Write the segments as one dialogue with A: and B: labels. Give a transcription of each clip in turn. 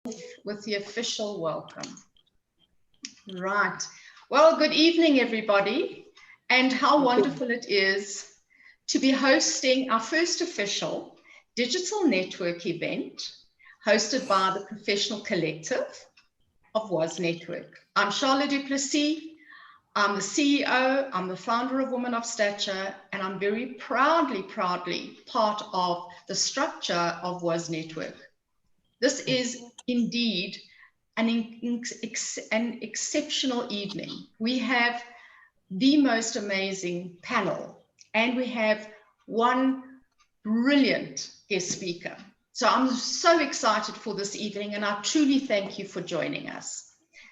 A: with the official welcome. Right. Well, good evening, everybody, and how wonderful it is to be hosting our first official digital network event hosted by the Professional Collective of WAS Network. I'm Charlotte du Plessis. I'm the CEO, I'm the founder of Women of Stature, and I'm very proudly part of the structure of WAS Network. This is indeed an exceptional evening. We have the most amazing panel, and we have one brilliant guest speaker. So I'm so excited for this evening, and I truly thank you for joining us.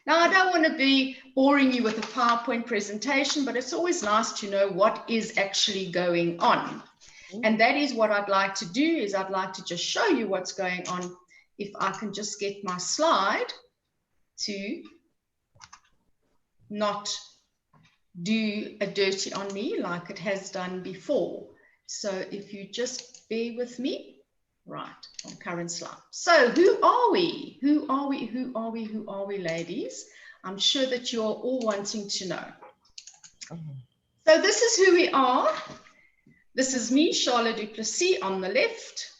A: Now, I don't want to be boring you with a PowerPoint presentation, but it's always nice to know what is actually going on. And that is what I'd like to do, is I'd like to just show you what's going on. If I can just get my slide to not do a dirty on me like it has done before. So if you just bear with me. Right, on current slide. So who are we? Who are we? Who are we? Who are we, ladies? I'm sure that you're all wanting to know. So this is who we are. This is me, Charlotte du Plessis, on the left,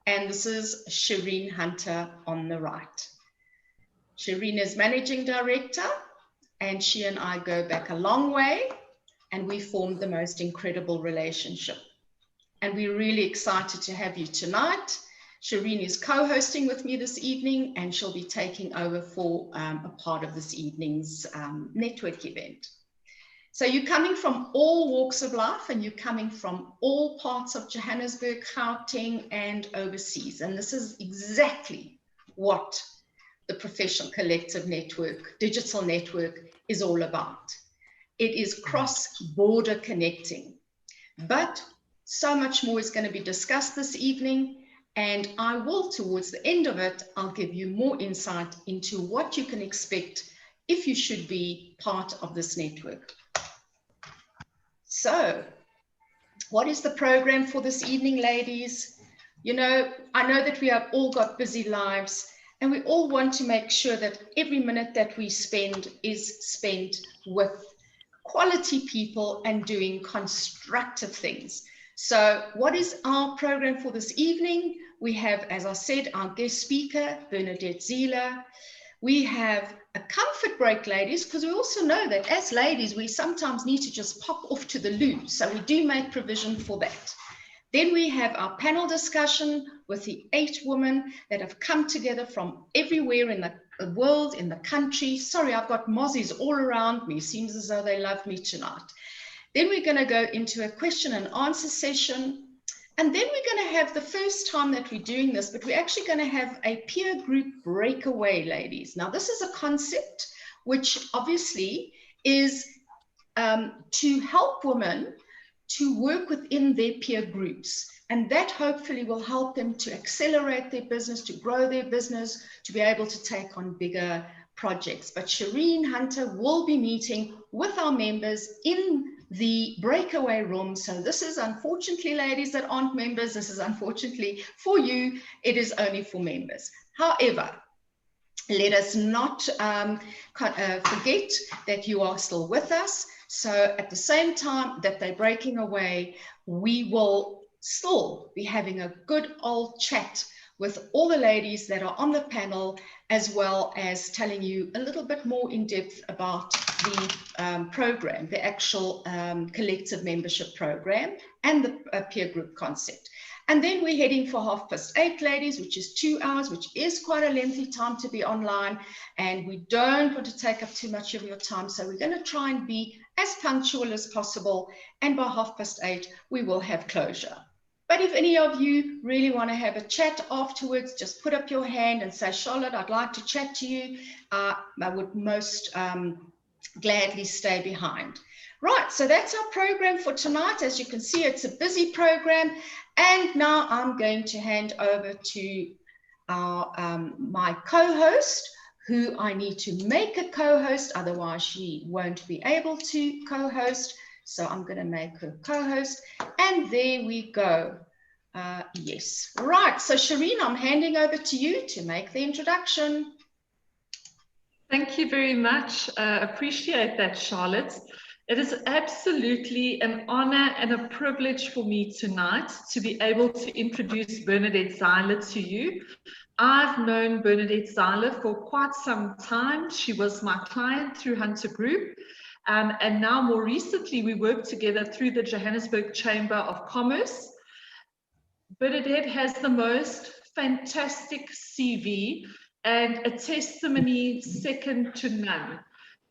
A: and this is Shireen Hunter on the right. Shireen is Managing Director, and she and I go back a long way, and we formed the most incredible relationship. And we're really excited to have you tonight. Shireen is co-hosting with me this evening, and she'll be taking over for a part of this evening's network event. So you're coming from all walks of life, and you're coming from all parts of Johannesburg, Gauteng, and overseas. And this is exactly what the Professional Collective Network, digital network, is all about. It is cross-border connecting. But so much more is going to be discussed this evening, and I will, towards the end of it, I'll give you more insight into what you can expect if you should be part of this network. So, what is the program for this evening, ladies? You know, I know that we have all got busy lives, and we all want to make sure that every minute that we spend is spent with quality people and doing constructive things. So what is our program for this evening? We have, as I said, our guest speaker, Bernadette Zieler. We have a comfort break, ladies, because we also know that as ladies, we sometimes need to just pop off to the loo. So we do make provision for that. Then we have our panel discussion with the 8 women that have come together from everywhere in the world, in the country. Sorry, I've got mozzies all around me. Seems as though they love me tonight. Then we're going to go into a question and answer session. And then we're going to have the first time that we're doing this, but we're actually going to have a peer group breakaway, ladies. Now, this is a concept which obviously is to help women to work within their peer groups. And that hopefully will help them to accelerate their business, to grow their business, to be able to take on bigger projects. But Shireen Hunter will be meeting with our members in the breakaway room. So this is, unfortunately, ladies that aren't members, this is unfortunately for you, it is only for members. However, let us not forget that you are still with us. So at the same time that they're breaking away, we will still be having a good old chat with all the ladies that are on the panel, as well as telling you a little bit more in depth about the program, the actual collective membership program and the peer group concept. And then we're heading for 8:30, ladies, which is 2 hours, which is quite a lengthy time to be online. And we don't want to take up too much of your time. So we're going to try and be as punctual as possible. And by 8:30, we will have closure. But if any of you really want to have a chat afterwards, just put up your hand and say, Charlotte, I'd like to chat to you. I would most gladly stay behind. Right, so that's our program for tonight. As you can see, it's a busy program. And now I'm going to hand over to my co-host, who I need to make a co-host, otherwise she won't be able to co-host. So I'm going to make her co-host. And there we go. Yes. Right. So Shireen, I'm handing over to you to make the introduction.
B: Thank you very much. Appreciate that, Charlotte. It is absolutely an honor and a privilege for me tonight to be able to introduce Bernadette Zeiler to you. I've known Bernadette Zeiler for quite some time. She was my client through Hunter Group. And now more recently, we worked together through the Johannesburg Chamber of Commerce. Bernadette has the most fantastic CV and a testimony second to none.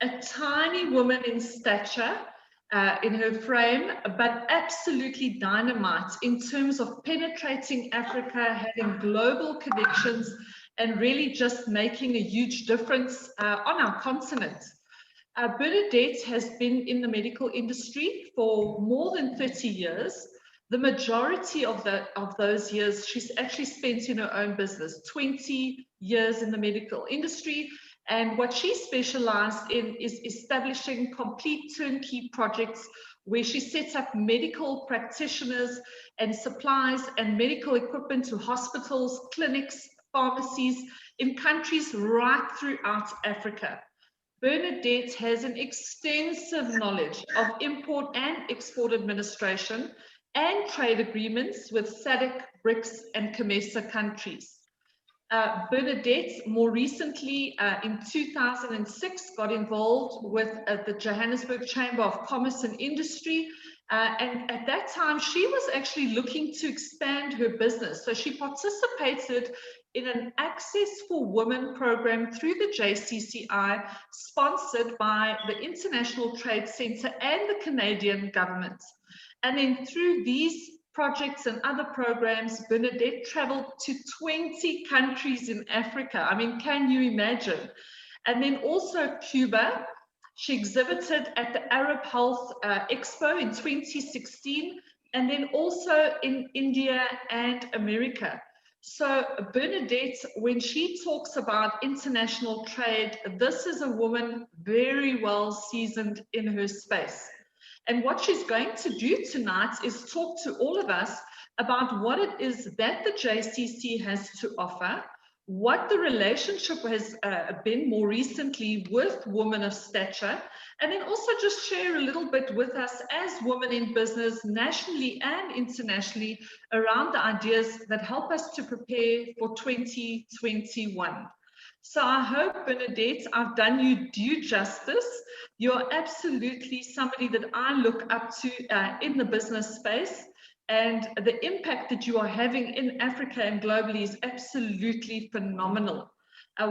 B: A tiny woman in stature, in her frame, but absolutely dynamite in terms of penetrating Africa, having global connections, and really just making a huge difference on our continent. Bernadette has been in the medical industry for more than 30 years. The majority of those years, she's actually spent in her own business, 20 years in the medical industry. And what she specialized in is establishing complete turnkey projects where she sets up medical practitioners and supplies and medical equipment to hospitals, clinics, pharmacies in countries right throughout Africa. Bernadette has an extensive knowledge of import and export administration and trade agreements with SADC, BRICS, and COMESA countries. Bernadette, more recently in 2006, got involved with the Johannesburg Chamber of Commerce and Industry. And at that time, she was actually looking to expand her business. So she participated in an Access for Women program through the JCCI, sponsored by the International Trade Center and the Canadian government. And then through these projects and other programs, Bernadette traveled to 20 countries in Africa. I mean, can you imagine? And then also Cuba. She exhibited at the Arab Health Expo in 2016, and then also in India and America. So Bernadette, when she talks about international trade, this is a woman very well seasoned in her space. And what she's going to do tonight is talk to all of us about what it is that the JCC has to offer, what the relationship has been more recently with women of stature, and then also just share a little bit with us as women in business, nationally and internationally, around the ideas that help us to prepare for 2021. So I hope, Bernadette, I've done you due justice. You're absolutely somebody that I look up to in the business space. And the impact that you are having in Africa and globally is absolutely phenomenal.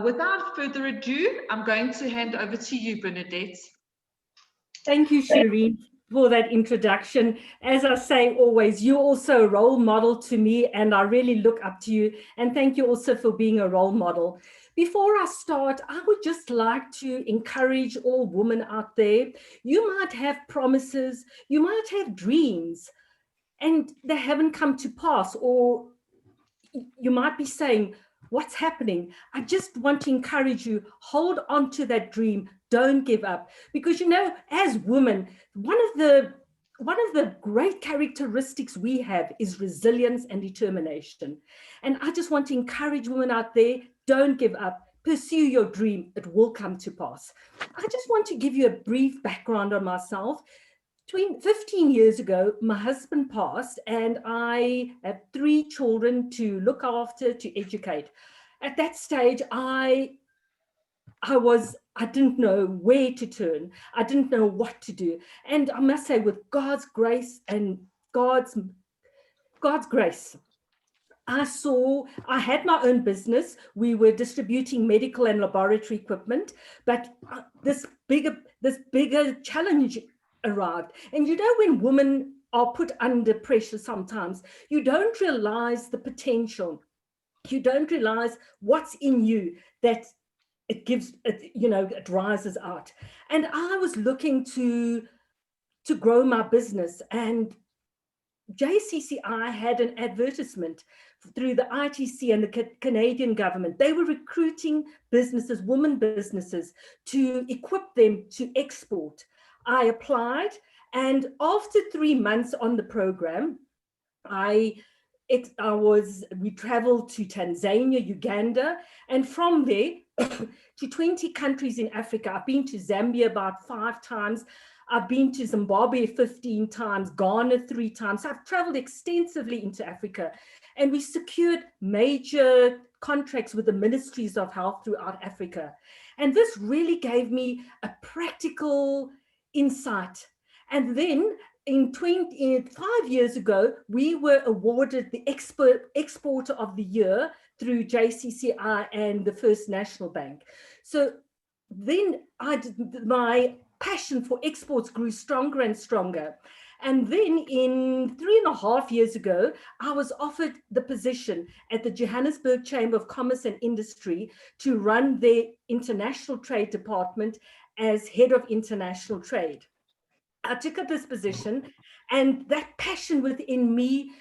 B: Without further ado, I'm going to hand over to you, Bernadette.
C: Thank you, Shireen, for that introduction. As I say always, you're also a role model to me, and I really look up to you. And thank you also for being a role model. Before I start, I would just like to encourage all women out there. You might have promises, you might have dreams, and they haven't come to pass, or you might be saying, what's happening? I just want to encourage you, hold on to that dream, don't give up. Because, you know, as women, one of the great characteristics we have is resilience and determination. And I just want to encourage women out there, don't give up, pursue your dream, it will come to pass. I just want to give you a brief background on myself. 15 years ago, my husband passed, and I had 3 children to look after, to educate. At that stage, I didn't know where to turn. I didn't know what to do. And I must say, with God's grace and God's grace, I had my own business. We were distributing medical and laboratory equipment, but this bigger challenge arrived. And you know, when women are put under pressure sometimes, you don't realize the potential. You don't realize what's in you, that it gives, it rises out. And I was looking to grow my business, and JCCI had an advertisement through the ITC and the Canadian government. They were recruiting businesses, women businesses, to equip them to export. I applied, and after 3 months on the program, I we traveled to Tanzania, Uganda, and from there to 20 countries in Africa. I've been to Zambia about 5 times. I've been to Zimbabwe 15 times, Ghana 3 times. So I've traveled extensively into Africa, and we secured major contracts with the ministries of health throughout Africa. And this really gave me a practical insight. And then in 5 years ago, we were awarded the Exporter of the Year through JCCI and the First National Bank. So then my passion for exports grew stronger and stronger. And then in 3.5 years ago, I was offered the position at the Johannesburg Chamber of Commerce and Industry to run their international trade department as head of international trade. I took up this position, and that passion within me,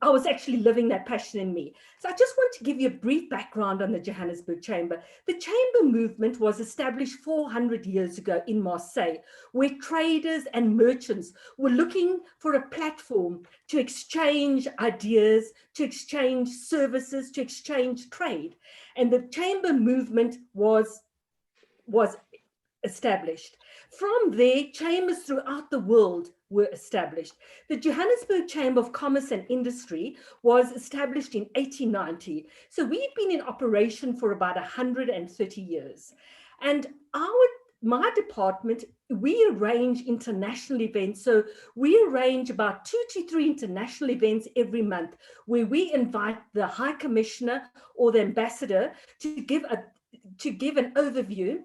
C: I was actually living that passion in me. So I just want to give you a brief background on the Johannesburg Chamber. The Chamber movement was established 400 years ago in Marseille, where traders and merchants were looking for a platform to exchange ideas, to exchange services, to exchange trade. And the Chamber movement was established. From there, chambers throughout the world were established. The Johannesburg Chamber of Commerce and Industry was established in 1890. So we've been in operation for about 130 years. And my department, we arrange international events. So we arrange about 2 to 3 international events every month, where we invite the High Commissioner or the Ambassador to give an overview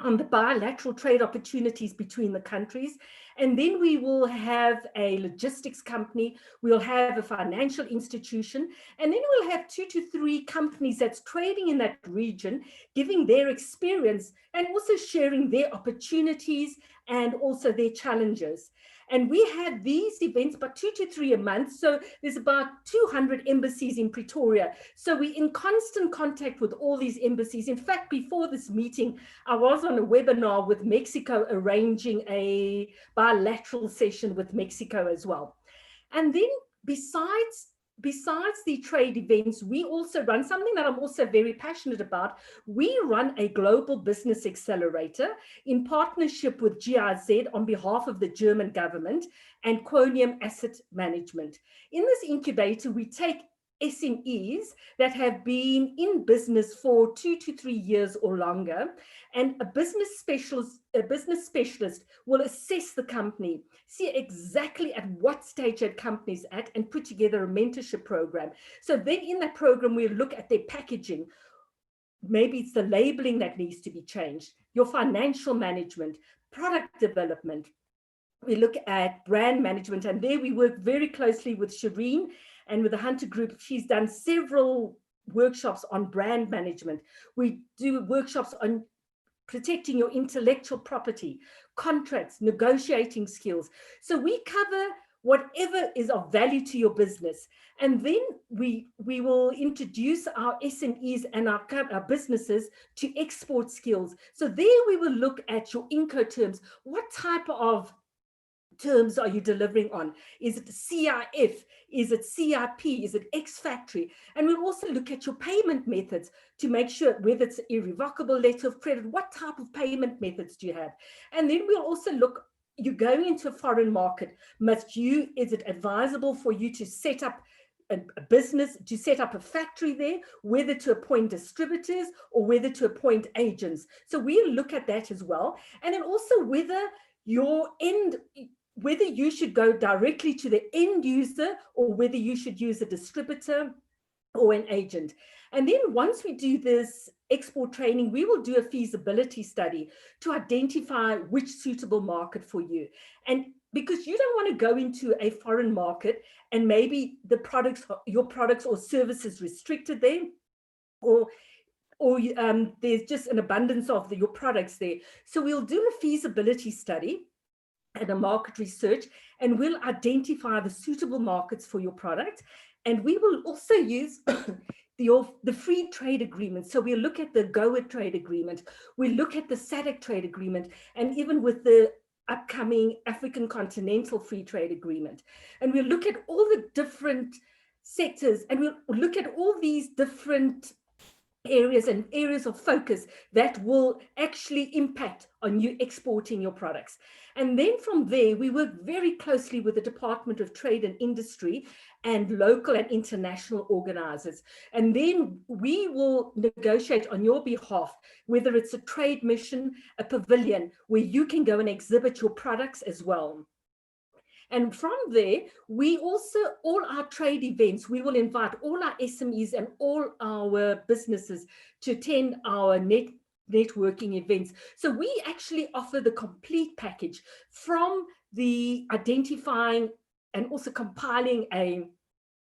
C: on the bilateral trade opportunities between the countries. And then we will have a logistics company, we'll have a financial institution, and then we'll have 2 to 3 companies that's trading in that region, giving their experience and also sharing their opportunities and also their challenges. And we have these events, about 2 to 3 a month. So there's about 200 embassies in Pretoria. So we're in constant contact with all these embassies. In fact, before this meeting, I was on a webinar with Mexico, arranging a bilateral session with Mexico as well. And then besides the trade events, we also run something that I'm also very passionate about. We run a global business accelerator in partnership with GIZ on behalf of the German government and Quonium Asset Management. In this incubator, we take SMEs that have been in business for 2 to 3 years or longer, and a business specialist will assess the company, see exactly at what stage that company's at, and put together a mentorship program. So then in that program, we look at their packaging. Maybe it's the labeling that needs to be changed, your financial management, product development. We look at brand management, and there we work very closely with Shireen and with the Hunter Group. She's done several workshops on brand management. We do workshops on protecting your intellectual property, contracts, negotiating skills. So we cover whatever is of value to your business. And then we will introduce our SMEs and our businesses to export skills. So there we will look at your Incoterms. What type of terms are you delivering on? Is it CIF? Is it CIP? Is it X-Factory? And we'll also look at your payment methods to make sure whether it's irrevocable letter of credit, what type of payment methods do you have? And then we'll also look, you're going into a foreign market, is it advisable for you to set up a business, to set up a factory there, whether to appoint distributors or whether to appoint agents? So we'll look at that as well. And then also whether you should go directly to the end user or whether you should use a distributor or an agent. And then once we do this export training, we will do a feasibility study to identify which suitable market for you. And because you don't want to go into a foreign market and maybe your products or services restricted there, or there's just an abundance of your products there. So we'll do a feasibility study and a market research, and we'll identify the suitable markets for your product. And we will also use the free trade agreement. So we'll look at the GOA trade agreement, we look at the SADC trade agreement, and even with the upcoming African Continental Free Trade Agreement. And we'll look at all the different sectors, and we'll look at all these different areas and areas of focus that will actually impact on you exporting your products. And then from there, we work very closely with the Department of Trade and Industry and local and international organizers. And then we will negotiate on your behalf, whether it's a trade mission, a pavilion, where you can go and exhibit your products as well. And from there, we also, all our trade events, we will invite all our SMEs and all our businesses to attend our networking events. So we actually offer the complete package, from the identifying and also compiling a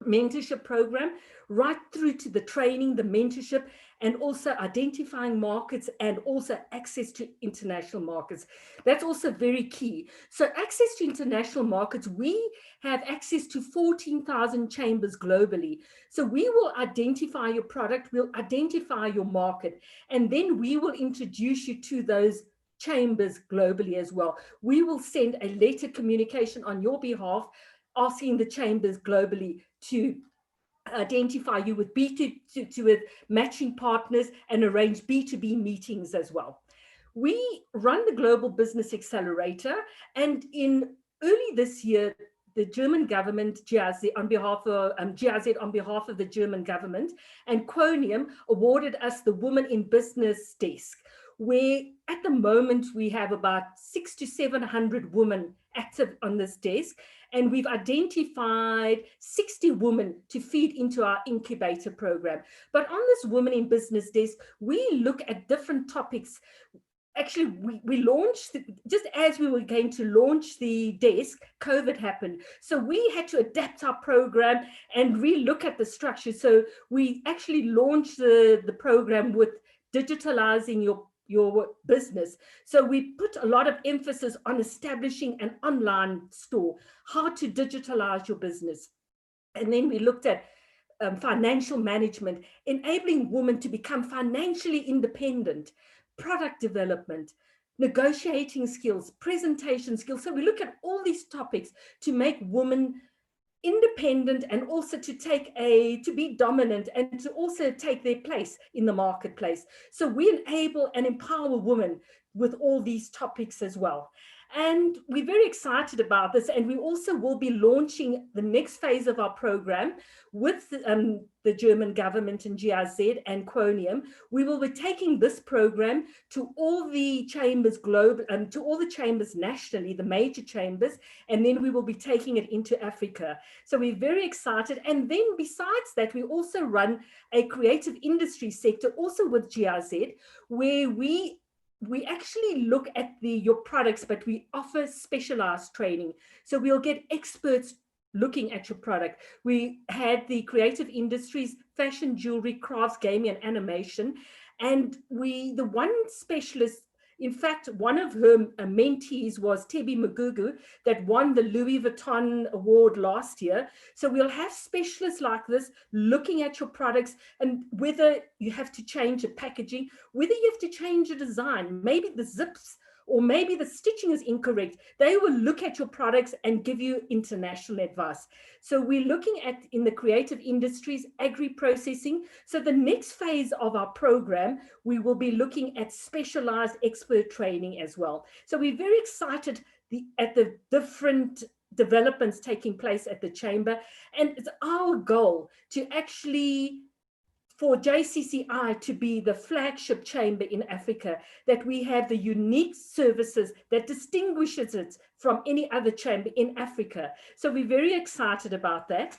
C: mentorship program, right through to the training, the mentorship, and also identifying markets and also access to international markets. That's also very key. So access to international markets, we have access to 14,000 chambers globally. So we will identify your product, we'll identify your market, and then we will introduce you to those chambers globally as well. We will send a letter communication on your behalf, asking the chambers globally to identify you with with matching partners and arrange B2B meetings as well. We run the Global Business Accelerator, and in early this year, the German government, GIZ, on behalf of the German government, and Quonium awarded us the Women in Business desk, where at the moment we have about 600 to 700 women active on this desk, and we've identified 60 women to feed into our incubator program. But on this Women in Business desk, we look at different topics. Actually, we launched, just as we were going to launch the desk, COVID happened. So we had to adapt our program and relook at the structure. So we actually launched the program with digitalizing your business. So we put a lot of emphasis on establishing an online store, how to digitalize your business. And then we looked at financial management, enabling women to become financially independent, product development, negotiating skills, presentation skills. So we look at all these topics to make women independent, and also to be dominant, and to also take their place in the marketplace. So we enable and empower women with all these topics as well. And we're very excited about this. And we also will be launching the next phase of our program with the German government and GIZ and Quonium. We will be taking this program to all the chambers to all the chambers nationally, the major chambers, and then we will be taking it into Africa. So we're very excited. And then besides that, we also run a creative industry sector also with GIZ, where we actually look at your products, but we offer specialized training. So we'll get experts looking at your product. We had the creative industries, fashion, jewelry, crafts, gaming, and animation. And the one specialist, in fact, one of her mentees was Tebi Magugu, that won the Louis Vuitton award last year. So we'll have specialists like this looking at your products, and whether you have to change the packaging, whether you have to change the design, maybe the zips, or maybe the stitching is incorrect. They will look at your products and give you international advice. So we're looking at, in the creative industries, agri-processing. So the next phase of our program, we will be looking at specialized expert training as well. So we're very excited at the different developments taking place at the chamber. And it's our goal to actually, for JCCI to be the flagship chamber in Africa, that we have the unique services that distinguishes it from any other chamber in Africa. So we're very excited about that.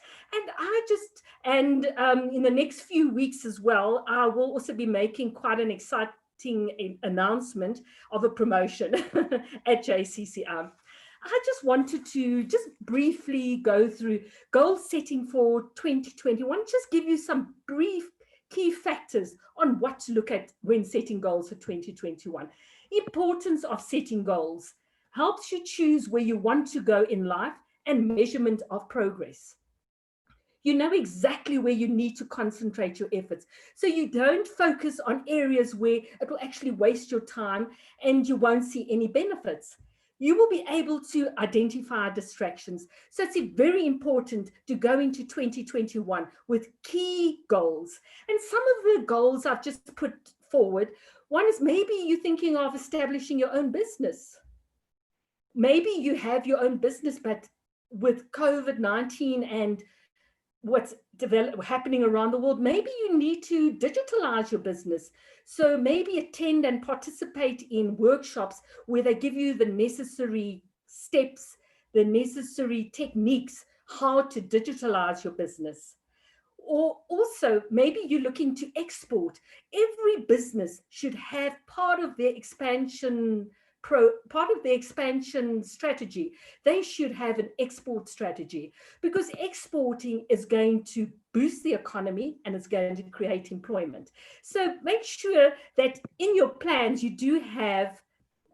C: And in the next few weeks as well, I will also be making quite an exciting announcement of a promotion at JCCI. I just wanted to just briefly go through goal setting for 2021, just give you some brief key factors on what to look at when setting goals for 2021. Importance of setting goals helps you choose where you want to go in life, and measurement of progress. You know exactly where you need to concentrate your efforts, so you don't focus on areas where it will actually waste your time and you won't see any benefits. you will be able to identify distractions. So it's very important to go into 2021 with key goals. And some of the goals I've just put forward, one is maybe you're thinking of establishing your own business. Maybe you have your own business, but with COVID-19 and what's happening around the world, maybe you need to digitalize your business. So maybe attend and participate in workshops where they give you the necessary steps, the necessary techniques, how to digitalize your business. Or also, maybe you're looking to export. Every business should have part of their expansion strategy. They should have an export strategy, because exporting is going to boost the economy and it's going to create employment. So make sure that in your plans, you do have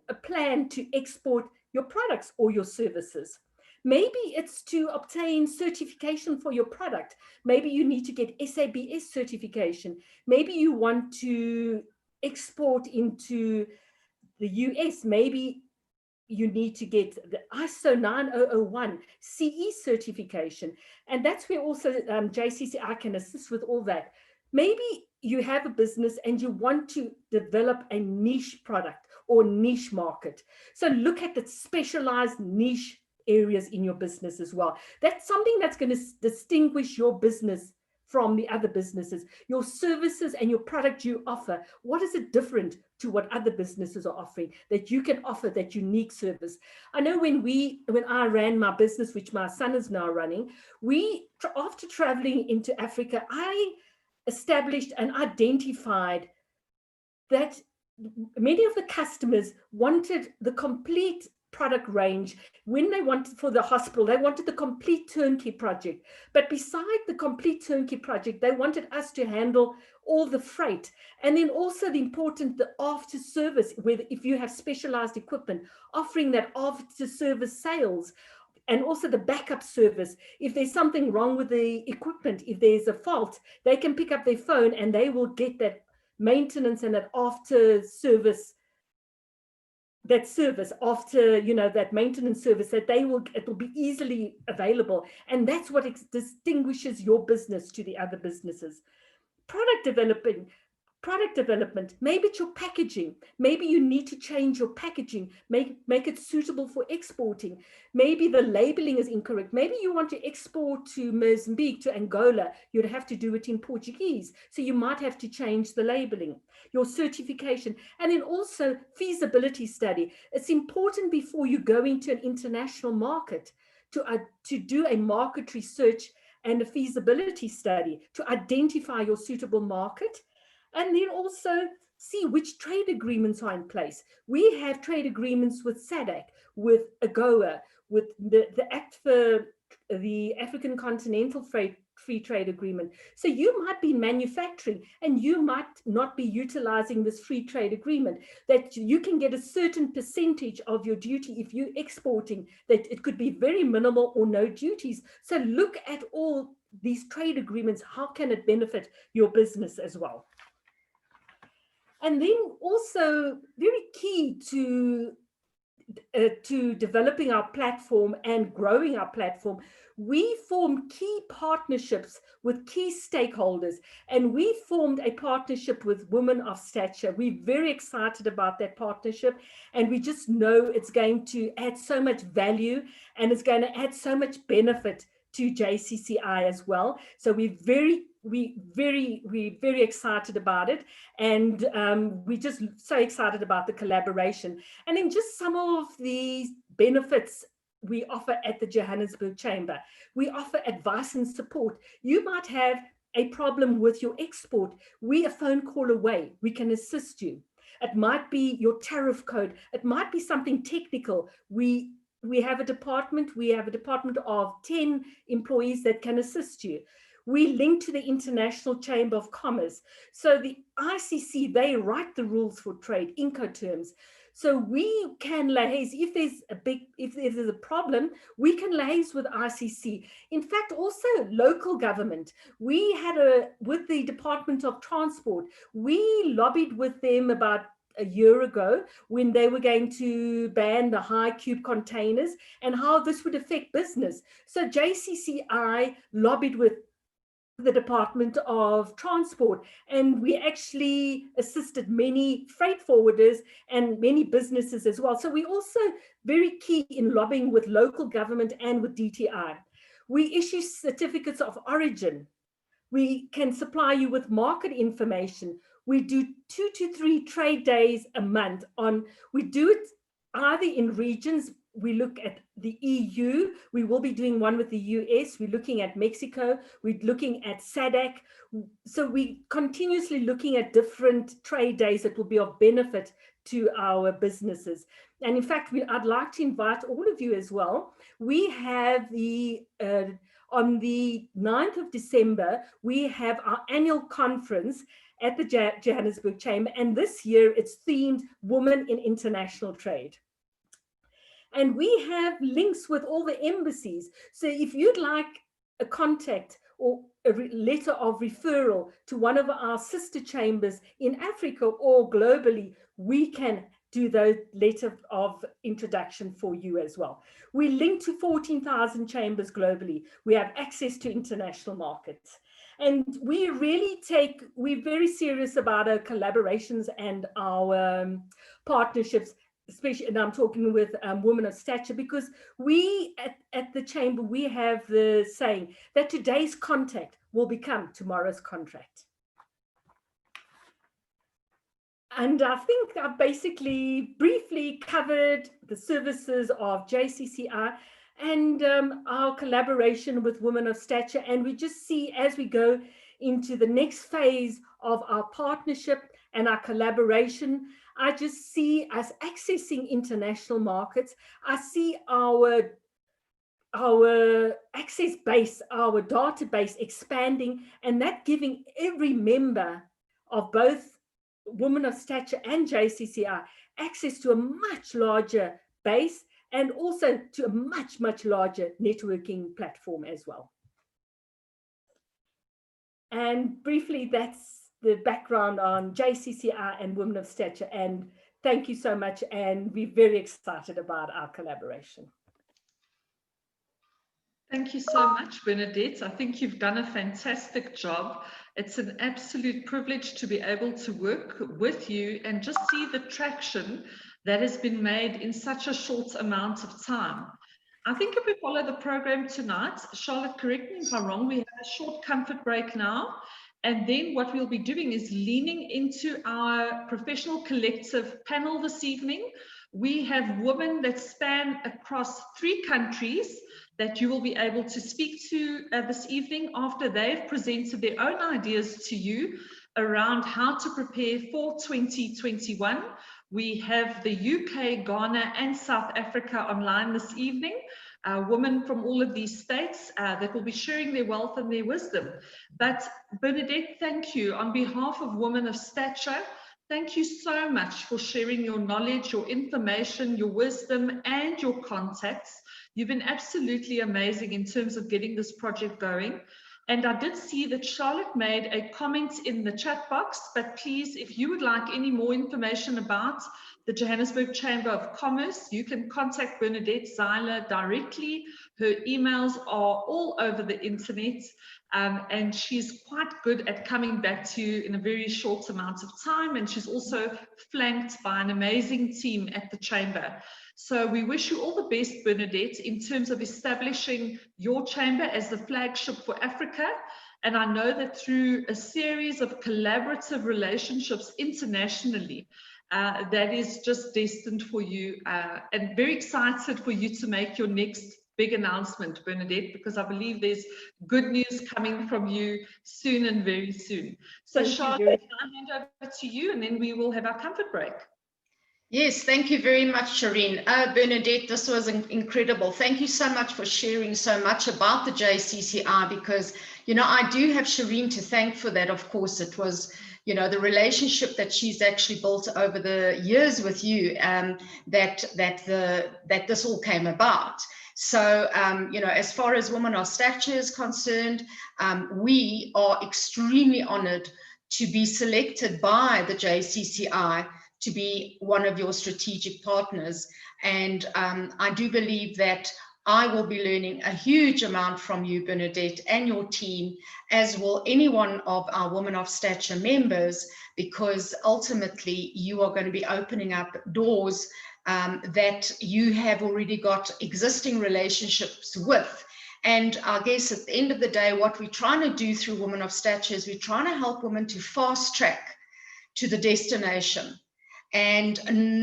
C: a plan to export your products or your services. Maybe it's to obtain certification for your product. Maybe you need to get SABS certification. Maybe you want to export into the US. Maybe you need to get the ISO 9001 CE certification. And that's where also JCCI can assist with all that. Maybe you have a business and you want to develop a niche product or niche market. So look at the specialized niche areas in your business as well. That's something that's going to distinguish your business from the other businesses. Your services and your product you offer, what is it different to what other businesses are offering that you can offer that unique service? I know when I ran my business, which my son is now running, after traveling into Africa, I established and identified that many of the customers wanted the complete product range. When they wanted for the hospital, they wanted the complete turnkey project. But beside the complete turnkey project, they wanted us to handle all the freight. And then also the after service, where if you have specialized equipment, offering that after service sales, and also the backup service. If there's something wrong with the equipment, if there's a fault, they can pick up their phone and they will get that maintenance and that after service, after, that maintenance service, that it will be easily available. And that's what distinguishes your business to the other businesses. Product development, maybe it's your packaging. Maybe you need to change your packaging, make it suitable for exporting. Maybe the labeling is incorrect. Maybe you want to export to Mozambique, to Angola. You'd have to do it in Portuguese. So you might have to change the labeling, your certification, and then also feasibility study. It's important before you go into an international market to do a market research and a feasibility study to identify your suitable market. And then also see which trade agreements are in place. We have trade agreements with SADC, with AGOA, with the Act for the African Continental Free Trade Agreement. So you might be manufacturing and you might not be utilizing this free trade agreement, that you can get a certain percentage of your duty if you're exporting, that it could be very minimal or no duties. So look at all these trade agreements. How can it benefit your business as well? And then also very key to developing our platform and growing our platform, we formed key partnerships with key stakeholders, and we formed a partnership with Women of Stature. We're very excited about that partnership, and we just know it's going to add so much value and it's going to add so much benefit to JCCI as well. So we're very excited about it, and we're just so excited about the collaboration. And then just some of these benefits we offer at the Johannesburg Chamber. We offer advice and support. You might have a problem with your export. We're a phone call away. We can assist you. It might be your tariff code. It might be something technical. We have a department. We have a department of 10 employees that can assist you. We link to the International Chamber of Commerce. So the ICC, they write the rules for trade, Incoterms. So we can liaise if there's a problem, we can liaise with ICC. In fact, also local government. We had with the Department of Transport, we lobbied with them about a year ago when they were going to ban the high cube containers and how this would affect business. So JCCI lobbied with the Department of Transport, and we actually assisted many freight forwarders and many businesses as well. So we're also very key in lobbying with local government and with DTI. We issue certificates of origin. We can supply you with market information. We do 2 to 3 trade days a month we do it either in regions. We look at the EU. We will be doing one with the US. We're looking at Mexico. We're looking at SADC. So we continuously looking at different trade days that will be of benefit to our businesses. And in fact, I'd like to invite all of you as well. We have on the 9th of December, we have our annual conference at the Johannesburg Chamber. And this year it's themed Women in International Trade. And we have links with all the embassies. So if you'd like a contact or a letter of referral to one of our sister chambers in Africa or globally, we can do those letters of introduction for you as well. We link to 14,000 chambers globally. We have access to international markets. And we're very serious about our collaborations and our partnerships, especially, and I'm talking with Women of Stature, because we at the Chamber, we have the saying that today's contact will become tomorrow's contract. And I think I basically briefly covered the services of JCCI and our collaboration with Women of Stature. And we just see as we go into the next phase of our partnership and our collaboration, I just see us accessing international markets. I see our access base, our database expanding, and that giving every member of both Women of Stature and JCCI access to a much larger base and also to a much, much larger networking platform as well. And briefly, that's the background on JCCI and Women of Stature. And thank you so much. And we're very excited about our collaboration.
B: Thank you so much, Bernadette. I think you've done a fantastic job. It's an absolute privilege to be able to work with you and just see the traction that has been made in such a short amount of time. I think if we follow the program tonight, Charlotte, correct me if I'm wrong, we have a short comfort break now. And then what we'll be doing is leaning into our professional collective panel this evening. We have women that span across 3 countries that you will be able to speak to this evening after they've presented their own ideas to you around how to prepare for 2021. We have the UK, Ghana, and South Africa online this evening. Women from all of these states that will be sharing their wealth and their wisdom. But Bernadette, thank you. On behalf of Women of Stature, thank you so much for sharing your knowledge, your information, your wisdom, and your contacts. You've been absolutely amazing in terms of getting this project going. And I did see that Charlotte made a comment in the chat box, but please, if you would like any more information about the Johannesburg Chamber of Commerce, you can contact Bernadette Zeiler directly. Her emails are all over the internet, and she's quite good at coming back to you in a very short amount of time. And she's also flanked by an amazing team at the Chamber. So we wish you all the best, Bernadette, in terms of establishing your chamber as the flagship for Africa. And I know that through a series of collaborative relationships internationally, that is just destined for you, and very excited for you to make your next big announcement, Bernadette, because I believe there's good news coming from you soon and very soon. So Charlotte, I'll hand over to you, and then we will have our comfort break.
A: Yes, thank you very much, Shireen. Bernadette, this was incredible. Thank you so much for sharing so much about the JCCI, because, you know, I do have Shireen to thank for that. Of course, it was, you know, the relationship that she's actually built over the years with you, that this all came about. So, you know, as far as Women of Stature is concerned, we are extremely honored to be selected by the JCCI to be one of your strategic partners. And I do believe that I will be learning a huge amount from you, Bernadette, and your team, as will any one of our Women of Stature members, because ultimately you are going to be opening up doors that you have already got existing relationships with. And I guess at the end of the day, what we're trying to do through Women of Stature is we're trying to help women to fast track to the destination. And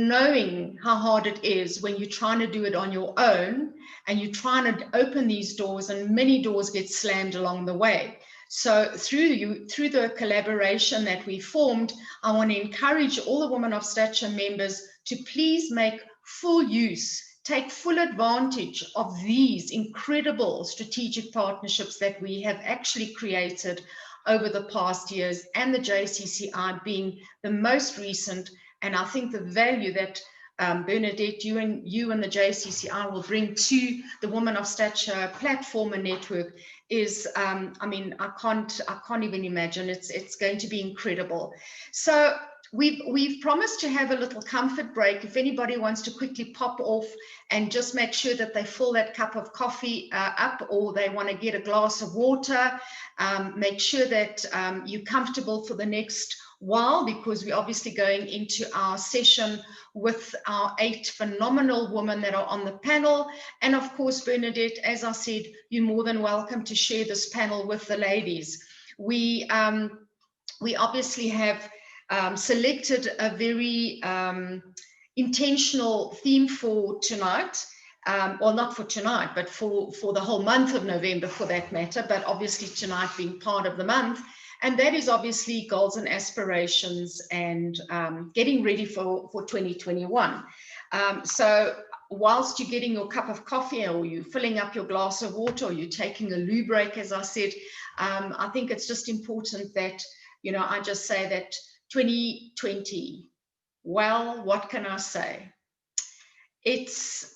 A: knowing how hard it is when you're trying to do it on your own and you're trying to open these doors, and many doors get slammed along the way. So through the collaboration that we formed, I want to encourage all the Women of Stature members to please make full use, take full advantage of these incredible strategic partnerships that we have actually created over the past years, and the JCCI being the most recent. And I think the value that Bernadette, you and the JCCI will bring to the Women of Stature platform and network is, I mean, I can't even imagine. It's going to be incredible. So we've promised to have a little comfort break. If anybody wants to quickly pop off and just make sure that they fill that cup of coffee up, or they want to get a glass of water, make sure that you're comfortable for the next while, because we're obviously going into our session with our 8 phenomenal women that are on the panel. And of course, Bernadette, as I said, you're more than welcome to share this panel with the ladies. We obviously have selected a very intentional theme for tonight. Well, not for tonight, but for the whole month of November, for that matter, but obviously tonight being part of the month. And that is obviously goals and aspirations, and getting ready for 2021. So whilst you're getting your cup of coffee, or you're filling up your glass of water, or you're taking a loo break, as I said, I think it's just important that, you know, I just say that 2020, well, what can I say? It's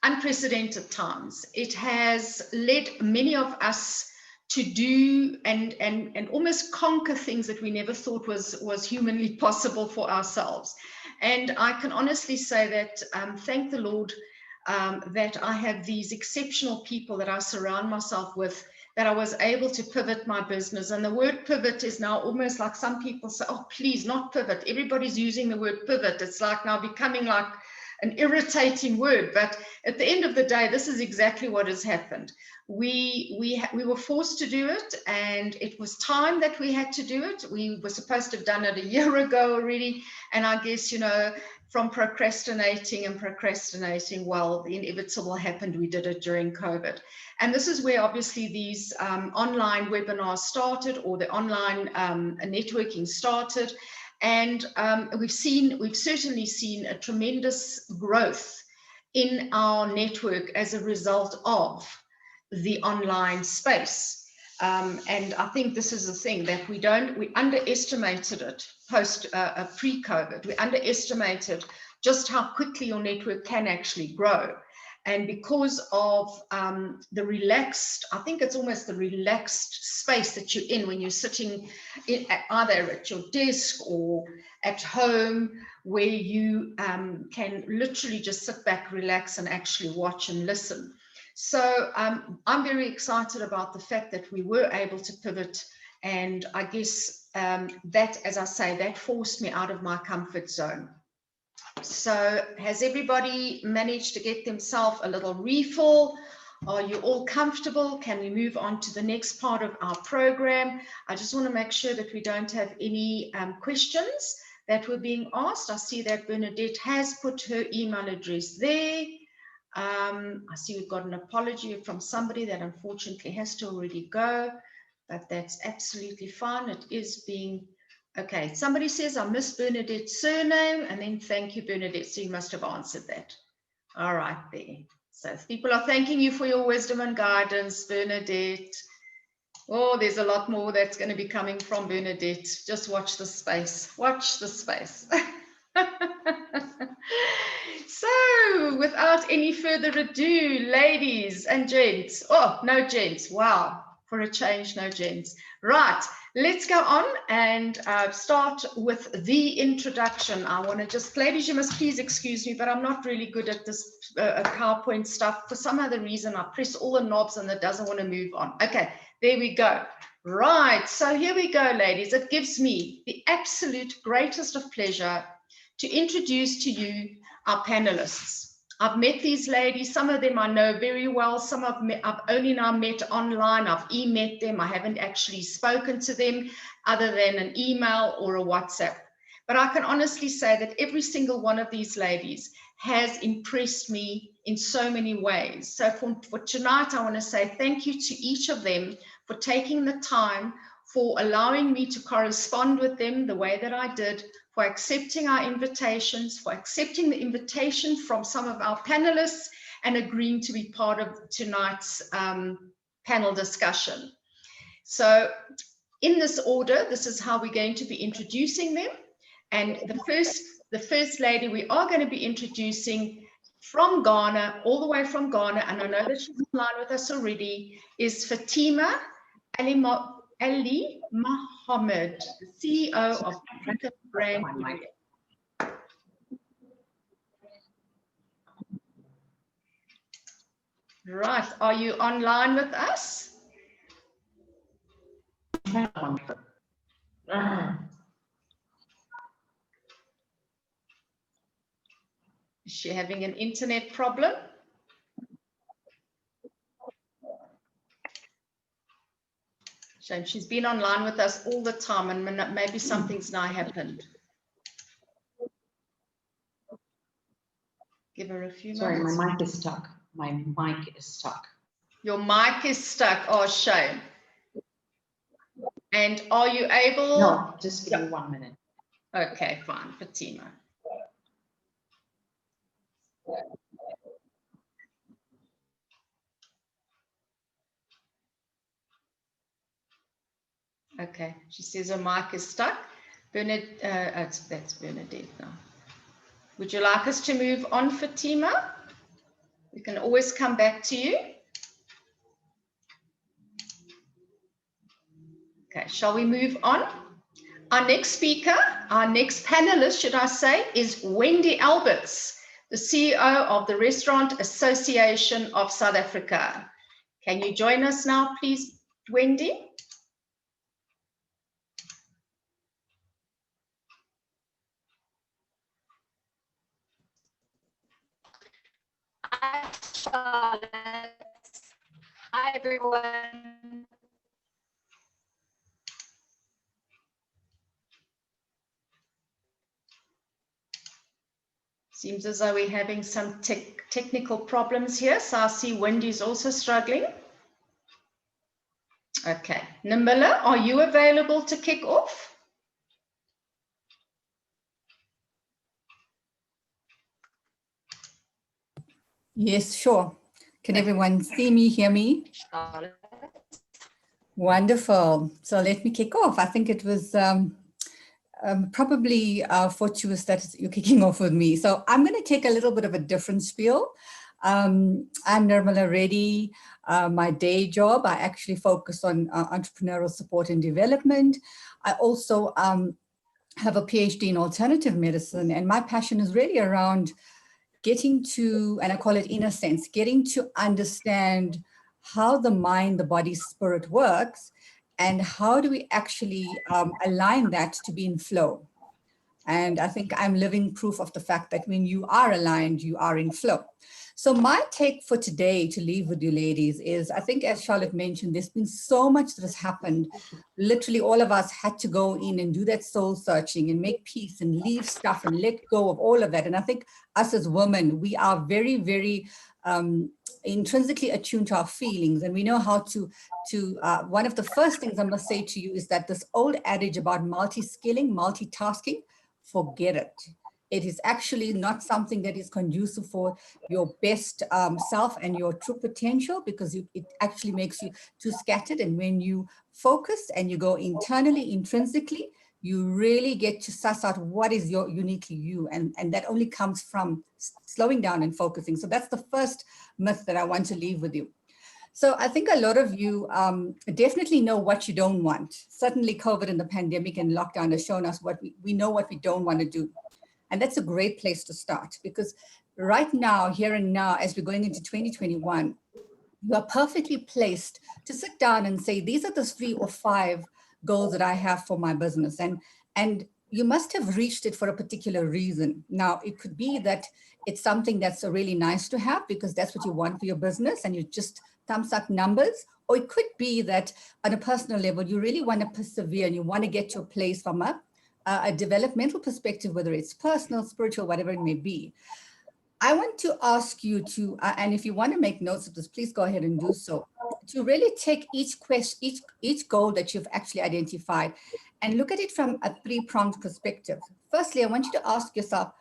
A: unprecedented times. It has led many of us to do and almost conquer things that we never thought was humanly possible for ourselves. And I can honestly say that thank the Lord that I have these exceptional people that I surround myself with, that I was able to pivot my business. And the word pivot is now almost like, some people say, oh, please, not pivot. Everybody's using the word pivot. It's like now becoming like an irritating word. But at the end of the day, this is exactly what has happened. We were forced to do it, and it was time that we had to do it. We were supposed to have done it a year ago already. And I guess, you know, from procrastinating, well, the inevitable happened. We did it during COVID. And this is where obviously these online webinars started, or the online networking started. And we've certainly seen a tremendous growth in our network as a result of the online space. And I think this is the thing that we underestimated it pre-COVID. We underestimated just how quickly your network can actually grow. And because of the relaxed, I think it's almost the relaxed space that you're in when you're sitting either at your desk or at home, where you can literally just sit back, relax, and actually watch and listen. So I'm very excited about the fact that we were able to pivot. And I guess that, as I say, that forced me out of my comfort zone. So has everybody managed to get themselves a little refill? Are you all comfortable? Can we move on to the next part of our program? I just want to make sure that we don't have any questions that were being asked. I see that Bernadette has put her email address there. I see we've got an apology from somebody that unfortunately has to already go, but that's absolutely fine. It is being, okay, somebody says I missed Bernadette's surname, and then thank you, Bernadette, so you must have answered that. All right, there. So people are thanking you for your wisdom and guidance, Bernadette. Oh, there's a lot more that's going to be coming from Bernadette. Just watch the space. Watch the space. So, without any further ado, ladies and gents. Oh, no gents. Wow. For a change, no gents. Right, let's go on and start with the introduction. I want to just, ladies, you must please excuse me, but I'm not really good at this PowerPoint stuff. For some other reason, I press all the knobs and it doesn't want to move on. Okay, there we go. Right, so here we go, ladies. It gives me the absolute greatest of pleasure to introduce to you our panelists. I've met these ladies, some of them I know very well, some I've only now met online, I've e-met them, I haven't actually spoken to them other than an email or a WhatsApp. But I can honestly say that every single one of these ladies has impressed me in so many ways. So for tonight, I want to say thank you to each of them for taking the time, for allowing me to correspond with them the way that I did, for accepting our invitations, for accepting the invitation from some of our panelists and agreeing to be part of tonight's panel discussion. So in this order, this is how we're going to be introducing them. And the first lady we are going to be introducing from Ghana, all the way from Ghana, and I know that she's online with us already, is Fatima Ali Mohammed, the CEO of African Brand. Right, are you online with us? Is she having an internet problem? Shame, she's been online with us all the time and maybe something's now happened. Give her a few moments.
D: Sorry, my mic is stuck. My mic is stuck.
A: Your mic is stuck. Oh, shame. And are you able?
D: No, just give me 1 minute.
A: Okay, fine, Fatima. Okay, she says her mic is stuck. That's Bernadette now. Would you like us to move on, Fatima? We can always come back to you. Okay, shall we move on? Our next speaker, our next panelist, should I say, is Wendy Alberts, the CEO of the Restaurant Association of South Africa. Can you join us now, please, Wendy?
E: Hi, Charlotte. Hi, everyone.
A: Seems as though we're having some technical problems here. So I see Wendy's also struggling. Okay, Namila, are you available to kick off?
F: Yes, sure. Can everyone see me, hear me?
E: Charlotte.
F: Wonderful. So let me kick off. I think it was probably fortuitous that you're kicking off with me. So I'm going to take a little bit of a different spiel. I'm Nirmala Reddy. My day job, I actually focus on entrepreneurial support and development. I also have a PhD in alternative medicine, and my passion is really around getting to, and I call it inner sense, getting to understand how the mind, the body, spirit works, and how do we actually align that to be in flow. And I think I'm living proof of the fact that when you are aligned, you are in flow. So my take for today to leave with you ladies is, I think as Charlotte mentioned, there's been so much that has happened. Literally all of us had to go in and do that soul searching and make peace and leave stuff and let go of all of that. And I think us as women, we are very, very intrinsically attuned to our feelings, and we know how to one of the first things I must say to you is that this old adage about multi-skilling, multitasking, forget it. It is actually not something that is conducive for your best self and your true potential, because it actually makes you too scattered. And when you focus and you go internally, intrinsically, you really get to suss out what is your uniquely you. And that only comes from slowing down and focusing. So that's the first myth that I want to leave with you. So I think a lot of you definitely know what you don't want. Certainly COVID and the pandemic and lockdown has shown us what we know what we don't want to do. And that's a great place to start, because right now, here and now, as we're going into 2021, you are perfectly placed to sit down and say, these are the 3 or 5 goals that I have for my business. And you must have reached it for a particular reason. Now, it could be that it's something that's really nice to have because that's what you want for your business and you just thumbs up numbers. Or it could be that on a personal level, you really want to persevere and you want to get to a place from a developmental perspective, whether it's personal, spiritual, whatever it may be. I want to ask you to, and if you want to make notes of this, please go ahead and do so, to really take each goal that you've actually identified and look at it from a 3-pronged perspective. Firstly, I want you to ask yourself,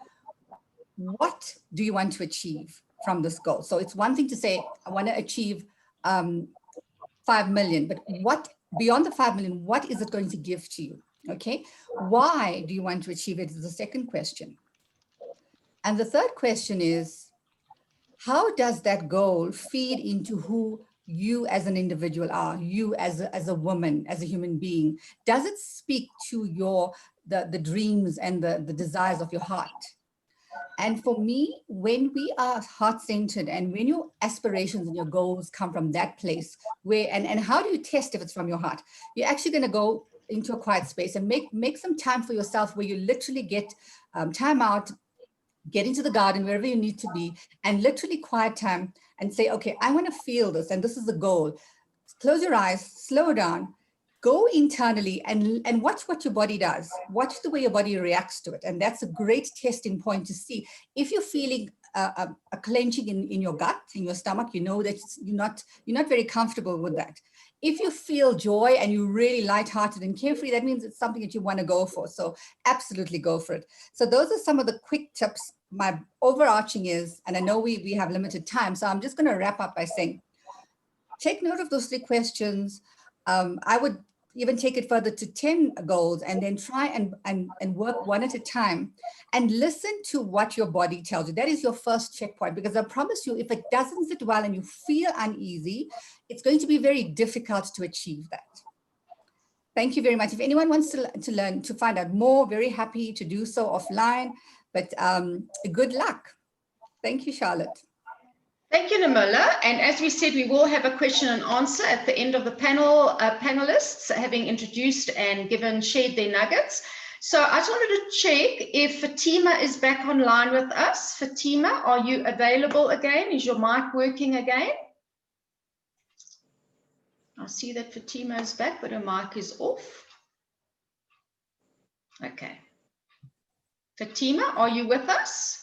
F: what do you want to achieve from this goal? So it's one thing to say, I want to achieve 5 million, but what beyond the 5 million, what is it going to give to you? Okay, why do you want to achieve it is the second question. And the third question is, how does that goal feed into who you as an individual are, you as a woman, as a human being? Does it speak to the dreams and the desires of your heart? And for me, when we are heart-centered and when your aspirations and your goals come from that place, and how do you test if it's from your heart? You're actually going to go into a quiet space and make some time for yourself where you literally get time out, get into the garden, wherever you need to be, and literally quiet time and say, okay, I want to feel this, and this is the goal. Close your eyes, slow down, go internally and watch what your body does. Watch the way your body reacts to it. And that's a great testing point to see. If you're feeling a clenching in your gut, in your stomach, you know that you're not very comfortable with that. If you feel joy and you're really lighthearted and carefree, that means it's something that you want to go for. So absolutely go for it. So those are some of the quick tips. My overarching is, and I know we have limited time, so I'm just going to wrap up by saying, take note of those 3 questions. I would even take it further to 10 goals and then try and work one at a time and listen to what your body tells you. That is your first checkpoint, because I promise you, if it doesn't sit well and you feel uneasy, it's going to be very difficult to achieve that. Thank you very much. If anyone wants to learn, to find out more, very happy to do so offline, but good luck. Thank you, Charlotte.
A: Thank you, Namila. And as we said, we will have a question and answer at the end of the panel, panelists having introduced and shared their nuggets. So I just wanted to check if Fatima is back online with us. Fatima, are you available again? Is your mic working again? I see that Fatima is back, but her mic is off. Okay. Fatima, are you with us?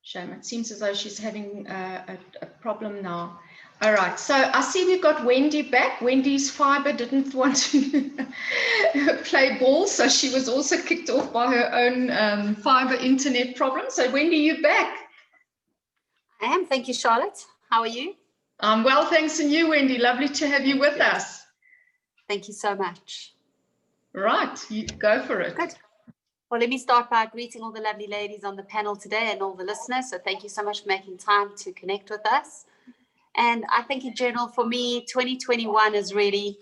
A: Shame, it seems as though she's having a problem now. All right, so I see we've got Wendy back. Wendy's fiber didn't want to play ball, so she was also kicked off by her own fiber internet problem. So Wendy, you're back.
G: I am, thank you, Charlotte. How are you?
A: I'm well, thanks, and you, Wendy. Lovely to have you with us.
G: Thank you so much.
A: Right, you go for it.
G: Good. Well, let me start by greeting all the lovely ladies on the panel today and all the listeners. So thank you so much for making time to connect with us. And I think in general, for me, 2021 is really,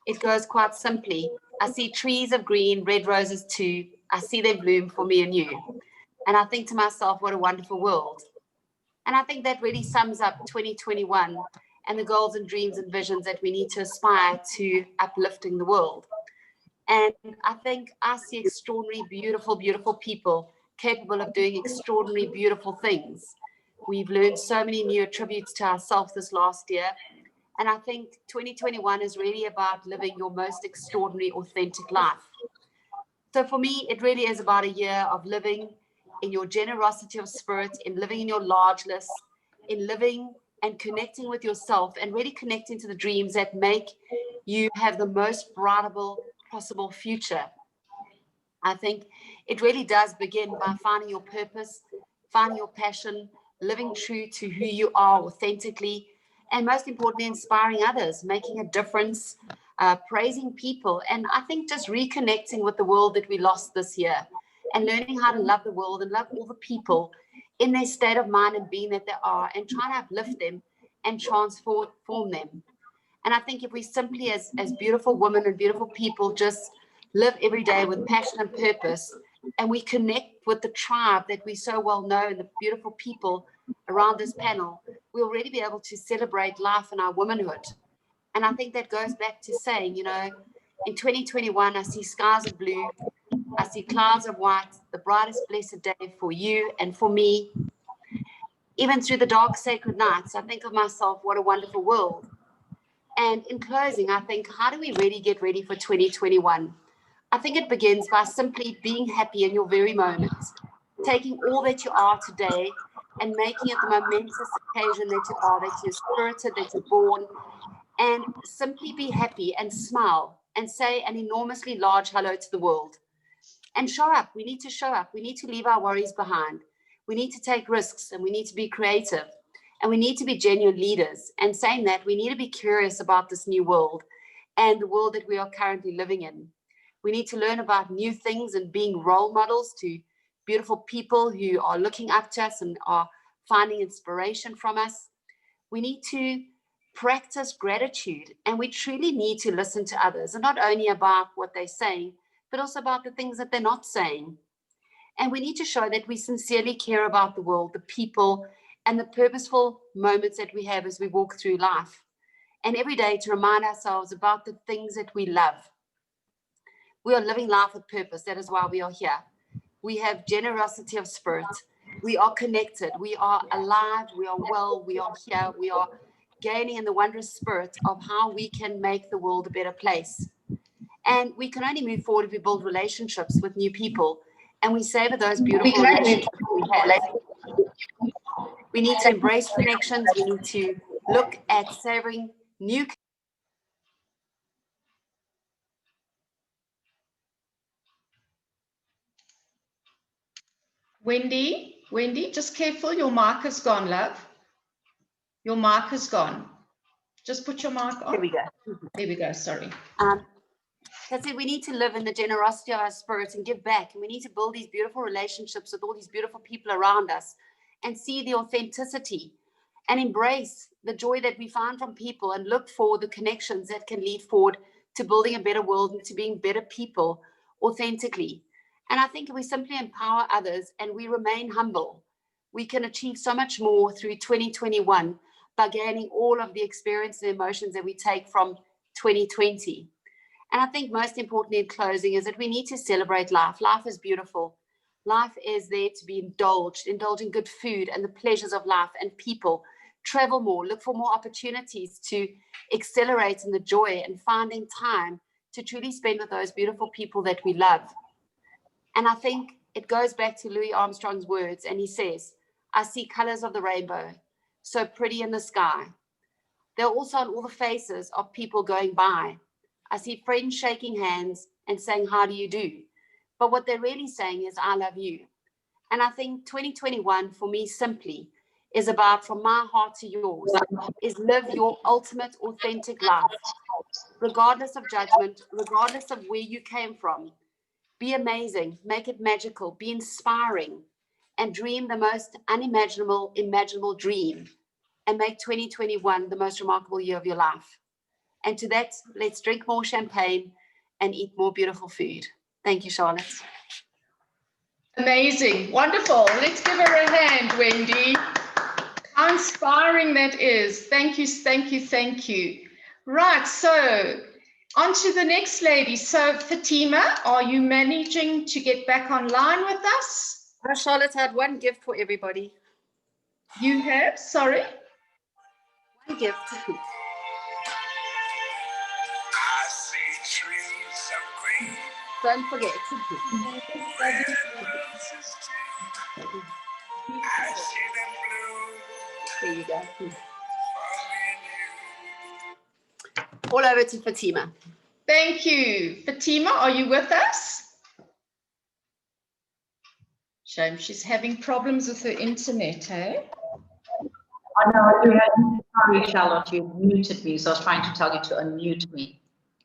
G: it goes quite simply. I see trees of green, red roses too. I see them bloom for me and you. And I think to myself, what a wonderful world. And I think that really sums up 2021 and the goals and dreams and visions that we need to aspire to uplifting the world. And I think I see extraordinary, beautiful, beautiful people capable of doing extraordinary, beautiful things. We've learned so many new attributes to ourselves this last year. And I think 2021 is really about living your most extraordinary, authentic life. So for me, it really is about a year of living in your generosity of spirit, in living in your largeness, in living and connecting with yourself and really connecting to the dreams that make you have the most brightable possible future. I think it really does begin by finding your purpose, finding your passion, living true to who you are authentically, and most importantly, inspiring others, making a difference, praising people, and I think just reconnecting with the world that we lost this year and learning how to love the world and love all the people in their state of mind and being that they are, and trying to uplift them and transform them. And I think if we simply, as beautiful women and beautiful people, just live every day with passion and purpose, and we connect with the tribe that we so well know and the beautiful people around this panel, we'll already be able to celebrate life and our womanhood. And I think that goes back to saying, you know, in 2021, I see skies of blue, I see clouds of white, the brightest blessed day for you and for me. Even through the dark sacred nights, I think of myself, what a wonderful world. And in closing, I think, how do we really get ready for 2021? I think it begins by simply being happy in your very moments, taking all that you are today and making it the momentous occasion that you are, that you're spirited, that you're born, and simply be happy and smile and say an enormously large hello to the world. And show up. We need to show up. We need to leave our worries behind. We need to take risks, and we need to be creative, and we need to be genuine leaders. And saying that, we need to be curious about this new world and the world that we are currently living in. We need to learn about new things and being role models to beautiful people who are looking up to us and are finding inspiration from us. We need to practice gratitude, and we truly need to listen to others, and not only about what they're saying, but also about the things that they're not saying. And we need to show that we sincerely care about the world, the people, and the purposeful moments that we have as we walk through life. And every day to remind ourselves about the things that we love. We are living life with purpose. That is why we are here. We have generosity of spirit. We are connected. We are alive. We are well. We are here. We are gaining in the wondrous spirit of how we can make the world a better place. And we can only move forward if we build relationships with new people, and we savor those beautiful relationships we have. We need to embrace connections. We need to look at savoring new.
A: Wendy, just careful. Your mic is gone, love. Your mic is gone. Just put your mic on.
G: There we go.
A: There we go. Sorry.
G: I said we need to live in the generosity of our spirits and give back. And we need to build these beautiful relationships with all these beautiful people around us and see the authenticity and embrace the joy that we find from people and look for the connections that can lead forward to building a better world and to being better people authentically. And I think if we simply empower others and we remain humble, we can achieve so much more through 2021 by gaining all of the experience and emotions that we take from 2020. And I think most importantly in closing is that we need to celebrate life. Life is beautiful. Life is there to be indulge in good food and the pleasures of life and people. Travel more, look for more opportunities to accelerate in the joy and finding time to truly spend with those beautiful people that we love. And I think it goes back to Louis Armstrong's words, and he says, I see colors of the rainbow, so pretty in the sky. They're also on all the faces of people going by. I see friends shaking hands and saying, how do you do? But what they're really saying is, I love you. And I think 2021 for me simply is about, from my heart to yours, is live your ultimate authentic life, regardless of judgment, regardless of where you came from. Be amazing, make it magical, be inspiring, and dream the most imaginable dream, and make 2021 the most remarkable year of your life. And to that, let's drink more champagne and eat more beautiful food. Thank you, Charlotte.
A: Amazing. Wonderful. Let's give her a hand, Wendy. How inspiring that is. Thank you, thank you, thank you. Right, so on to the next lady. So Fatima, are you managing to get back online with us?
G: Charlotte, I had one gift for everybody.
A: You have? Sorry?
G: One gift. Don't forget. There you go. All over to Fatima.
A: Thank you. Fatima, are you with us? Shame she's having problems with her internet, hey?
D: Oh, no, sorry, Charlotte, you muted me, so I was trying to tell you to unmute me.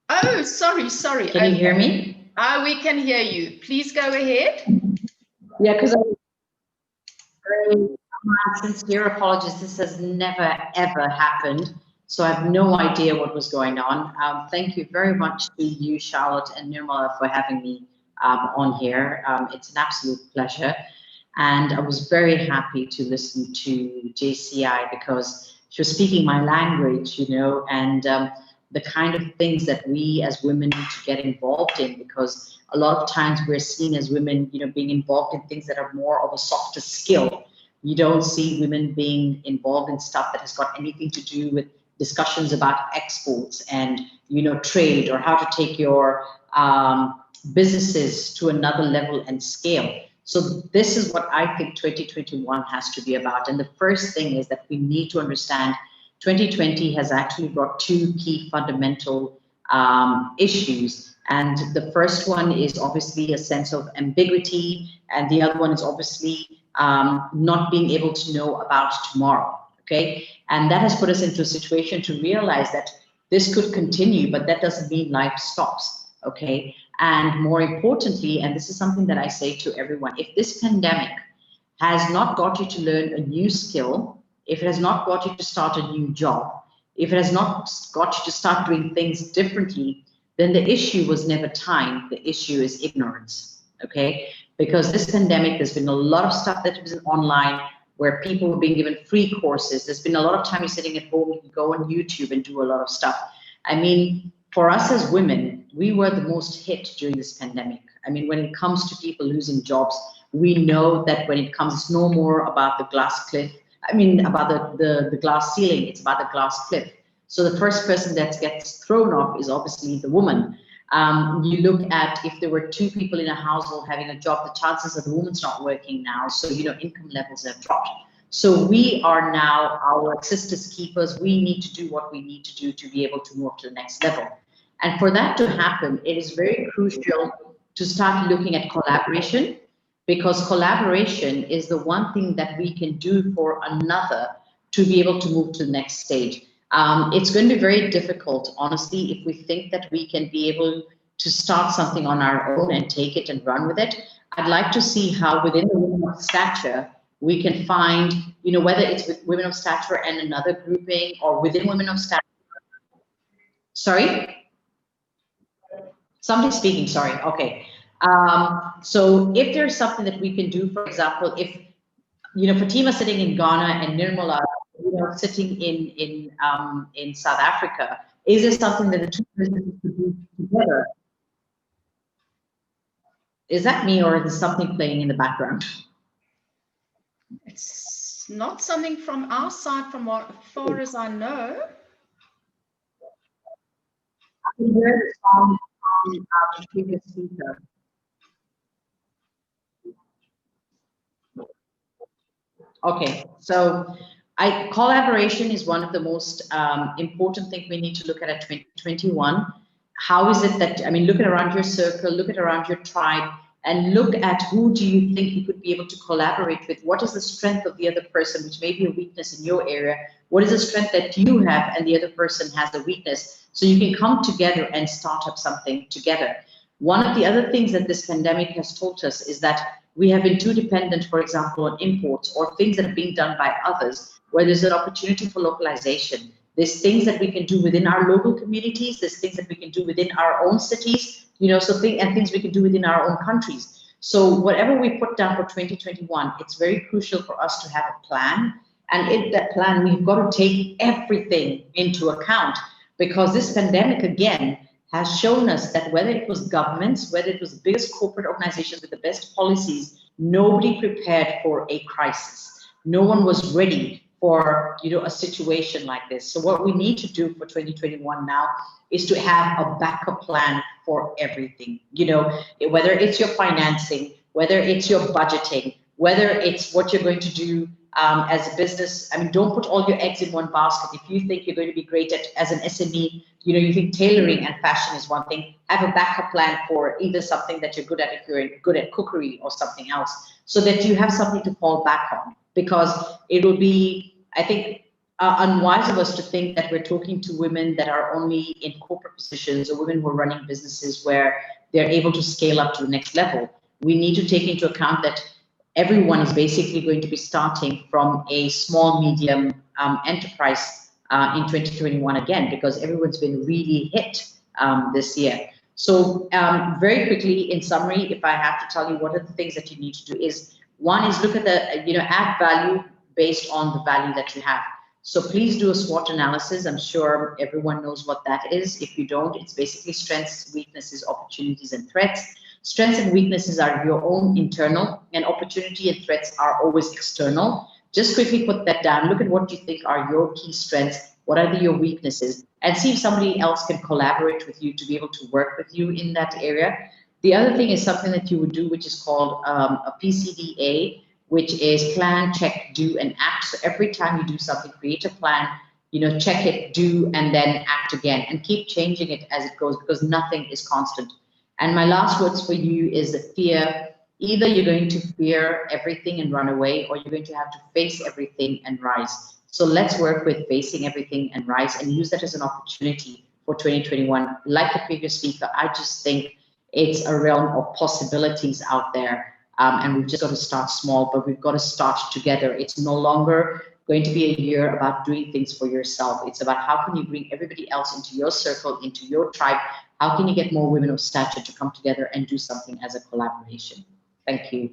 A: Oh, sorry.
D: Can you hear me?
A: We can hear you. Please go ahead.
D: Yeah, because My sincere apologies. This has never, ever happened. So I have no idea what was going on. Thank you very much to you, Charlotte and Nirmala, for having me on here. It's an absolute pleasure. And I was very happy to listen to JCI because she was speaking my language, you know, and the kind of things that we as women need to get involved in, because a lot of times we're seen as women, you know, being involved in things that are more of a softer skill. You don't see women being involved in stuff that has got anything to do with discussions about exports and, you know, trade, or how to take your businesses to another level and scale. So this is what I think 2021 has to be about. And the first thing is that we need to understand 2020 has actually brought two key fundamental issues. And the first one is obviously a sense of ambiguity, and the other one is obviously not being able to know about tomorrow, okay? And that has put us into a situation to realize that this could continue, but that doesn't mean life stops, okay? And more importantly, and this is something that I say to everyone, if this pandemic has not got you to learn a new skill, if it has not got you to start a new job, if it has not got you to start doing things differently, then the issue was never time, the issue is ignorance, okay? Because this pandemic, there's been a lot of stuff that was online where people were being given free courses. There's been a lot of time you're sitting at home, you can go on YouTube and do a lot of stuff. I mean, for us as women, we were the most hit during this pandemic. I mean, when it comes to people losing jobs, we know that when it comes, it's no more about the glass cliff. I mean, about the glass ceiling, it's about the glass cliff. So the first person that gets thrown off is obviously the woman. You look at if there were two people in a household having a job, the chances that the woman's not working now. So, you know, income levels have dropped. So we are now our sisters keepers. We need to do what we need to do to be able to move to the next level. And for that to happen, it is very crucial to start looking at collaboration, because collaboration is the one thing that we can do for another to be able to move to the next stage. It's going to be very difficult, honestly, if we think that we can be able to start something on our own and take it and run with it. I'd like to see how within the Women of Stature, we can find, you know, whether it's with Women of Stature and another grouping, or within Women of Stature. Sorry? Somebody's speaking, sorry, okay. So if there's something that we can do, for example, if, you know, Fatima sitting in Ghana and Nirmala, you know, sitting in South Africa, is there something that the two businesses could do together? Is that me, or is there something playing in the background?
A: It's not something from our side, from what, as far as I know.
D: I can hear the song from the previous speaker. Okay, so collaboration is one of the most important things we need to look at 2021. How is it that, I mean, look at around your circle, look at around your tribe, and look at who do you think you could be able to collaborate with? What is the strength of the other person, which may be a weakness in your area? What is the strength that you have and the other person has a weakness? So you can come together and start up something together. One of the other things that this pandemic has taught us is that we have been too dependent, for example, on imports or things that are being done by others, where there's an opportunity for localization. There's things that we can do within our local communities. There's things that we can do within our own cities, you know, so things we can do within our own countries. So whatever we put down for 2021, it's very crucial for us to have a plan. And in that plan, we've got to take everything into account, because this pandemic, again, has shown us that whether it was governments, whether it was the biggest corporate organizations with the best policies, nobody prepared for a crisis. No one was ready for, you know, a situation like this. So what we need to do for 2021 now is to have a backup plan for everything. You know, whether it's your financing, whether it's your budgeting, whether it's what you're going to do as a business. I mean, don't put all your eggs in one basket. If you think you're going to be great at, as an SME, you know, you think tailoring and fashion is one thing, have a backup plan for either something that you're good at, if you're good at cookery or something else, so that you have something to fall back on. Because it will be, I think, unwise of us to think that we're talking to women that are only in corporate positions, or women who are running businesses where they're able to scale up to the next level. We need to take into account that everyone is basically going to be starting from a small, medium enterprise in 2021 again, because everyone's been really hit this year. So very quickly, in summary, if I have to tell you what are the things that you need to do is, one is look at the, add value based on the value that you have. So please do a SWOT analysis. I'm sure everyone knows what that is. If you don't, it's basically strengths, weaknesses, opportunities, and threats. Strengths and weaknesses are your own internal, and opportunity and threats are always external. Just quickly put that down. Look at what you think are your key strengths. What are your weaknesses? And see if somebody else can collaborate with you to be able to work with you in that area. The other thing is something that you would do, which is called a PCDA, which is plan, check, do, and act. So every time you do something, create a plan, check it, do, and then act again, and keep changing it as it goes, because nothing is constant. And my last words for you is the fear. Either you're going to fear everything and run away, or you're going to have to face everything and rise. So let's work with facing everything and rise, and use that as an opportunity for 2021. Like the previous speaker, I just think it's a realm of possibilities out there. And we've just got to start small, but we've got to start together. It's no longer going to be a year about doing things for yourself. It's about how can you bring everybody else into your circle, into your tribe. How can you get more women of stature to come together and do something as a collaboration? Thank you.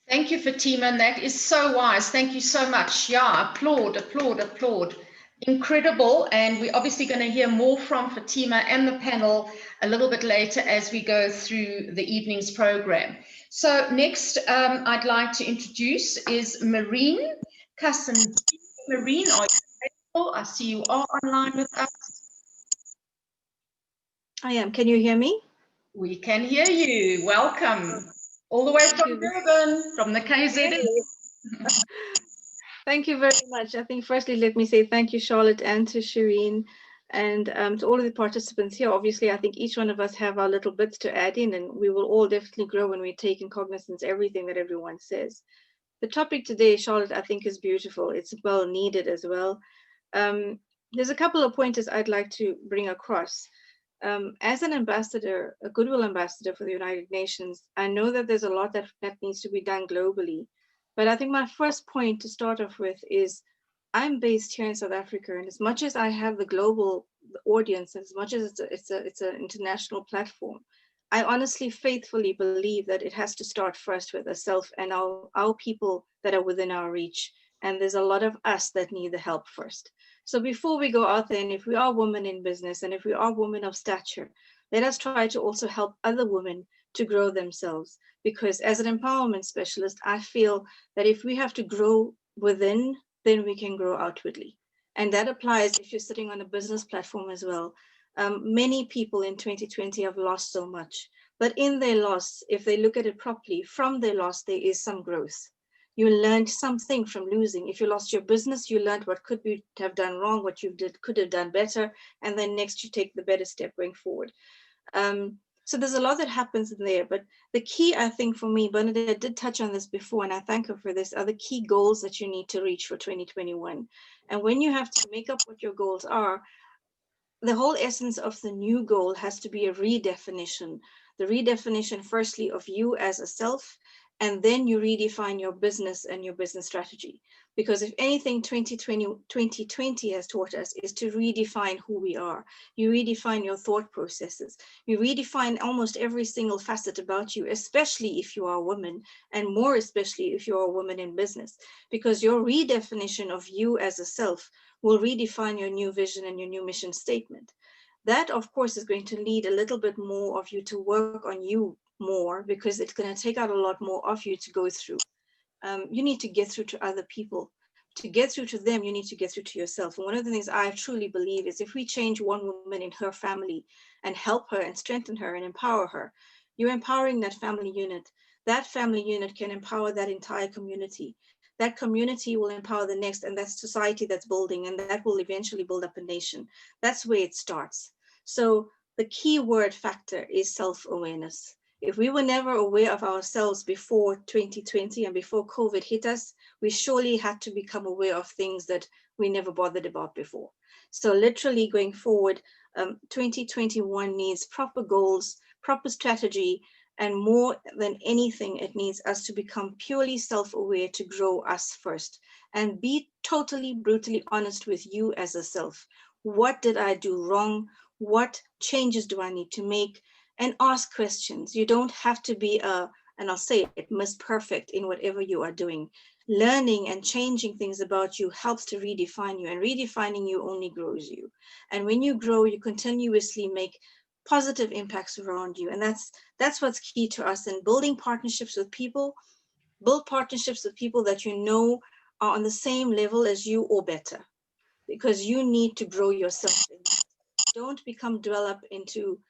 A: Thank you, Fatima, and that is so wise. Thank you so much. Yeah, applaud, applaud, applaud. Incredible, and we're obviously going to hear more from Fatima and the panel a little bit later as we go through the evening's program. So next, I'd like to introduce is Marine Cusson. Marine, are you available? I see you are online with us.
H: I am. Can you hear me?
A: We can hear you. Welcome. All the way from Durban, from the KZN.
H: Thank you very much. I think firstly, let me say thank you, Charlotte, and to Shireen, and to all of the participants here. Obviously, I think each one of us have our little bits to add in, and we will all definitely grow when we take in cognizance everything that everyone says. The topic today, Charlotte, I think is beautiful. It's well needed as well. There's a couple of pointers I'd like to bring across. As an ambassador, a goodwill ambassador for the United Nations, I know that there's a lot that needs to be done globally. But I think my first point to start off with is I'm based here in South Africa, and as much as I have the global audience, as much as it's an international platform, I honestly, faithfully believe that it has to start first with ourselves and our people that are within our reach. And there's a lot of us that need the help first. So before we go out there, and if we are women in business, and if we are women of stature, let us try to also help other women to grow themselves. Because as an empowerment specialist, I feel that if we have to grow within, then we can grow outwardly. And that applies if you're sitting on a business platform as well. Many people in 2020 have lost so much, but in their loss, if they look at it properly, from their loss, there is some growth. You learned something from losing. If you lost your business, you learned what could you have done wrong, what you could have done better, and then next you take the better step going forward. So there's a lot that happens in there, but the key, I think, for me, Bernadette did touch on this before, and I thank her for this, are the key goals that you need to reach for 2021. And when you have to make up what your goals are, the whole essence of the new goal has to be a redefinition. The redefinition, firstly, of you as a self, and then you redefine your business and your business strategy. Because if anything 2020 has taught us is to redefine who we are. You redefine your thought processes. You redefine almost every single facet about you, especially if you are a woman, and more especially if you're a woman in business. Because your redefinition of you as a self will redefine your new vision and your new mission statement. That, of course, is going to lead a little bit more of you to work on you more, because it's going to take out a lot more of you to go through. You need to get through to other people. To get through to them, you need to get through to yourself. And one of the things I truly believe is if we change one woman in her family and help her and strengthen her and empower her, you're empowering that family unit. That family unit can empower that entire community. That community will empower the next, and that society that's building, and that will eventually build up a nation. That's where it starts. So the key word factor is self-awareness. If we were never aware of ourselves before 2020 and before COVID hit us, we surely had to become aware of things that we never bothered about before. So literally going forward, 2021 needs proper goals, proper strategy, And more than anything, it needs us to become purely self-aware to grow us first and be totally brutally honest with you as a self. What did I do wrong? What changes do I need to make? And ask questions. You don't have to be and I'll say it, Miss Perfect in whatever you are doing. Learning and changing things about you helps to redefine you, and redefining you only grows you. And when you grow, you continuously make positive impacts around you. And that's what's key to us in building partnerships with people. Build partnerships with people that you know are on the same level as you or better, because you need to grow yourself. Don't become developed into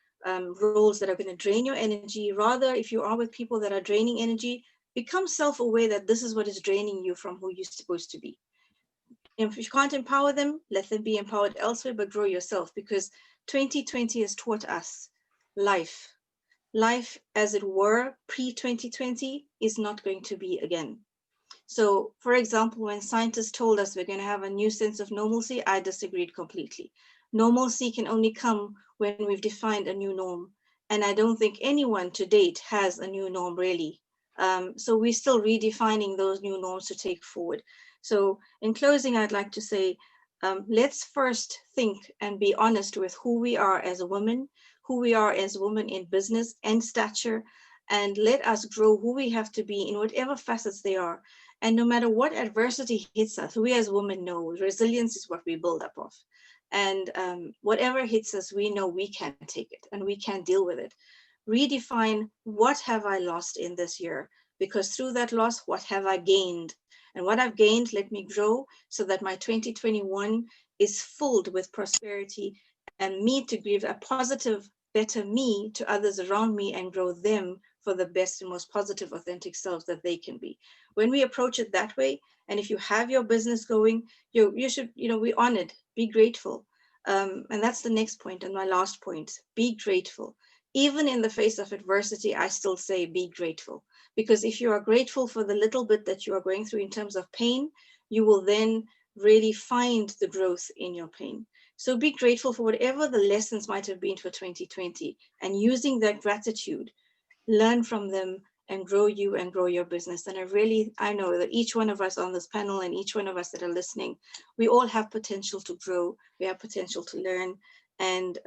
H: roles that are going to drain your energy. Rather, if you are with people that are draining energy, become self-aware that this is what is draining you from who you're supposed to be. If you can't empower them, let them be empowered elsewhere, but grow yourself, because 2020 has taught us life. Life, as it were, pre-2020 is not going to be again. So, for example, when scientists told us we're going to have a new sense of normalcy, I disagreed completely. Normalcy can only come when we've defined a new norm. And I don't think anyone to date has a new norm, really. So we're still redefining those new norms to take forward. So in closing, I'd like to say, let's first think and be honest with who we are as a woman, who we are as women in business and stature, and let us grow who we have to be in whatever facets they are. And no matter what adversity hits us, we as women know resilience is what we build up of. And whatever hits us, we know we can take it and we can deal with it. Redefine, what have I lost in this year? Because through that loss, what have I gained? And what I've gained, let me grow so that my 2021 is filled with prosperity and me to give a positive, better me to others around me and grow them for the best and most positive, authentic selves that they can be. When we approach it that way, and if you have your business going, you should, be honored, be grateful. And that's the next point and my last point, be grateful. Even in the face of adversity, I still say be grateful. Because if you are grateful for the little bit that you are going through in terms of pain, you will then really find the growth in your pain. So be grateful for whatever the lessons might have been for 2020, and using that gratitude, learn from them and grow you and grow your business. And I know that each one of us on this panel and each one of us that are listening, we all have potential to grow. We have potential to learn. And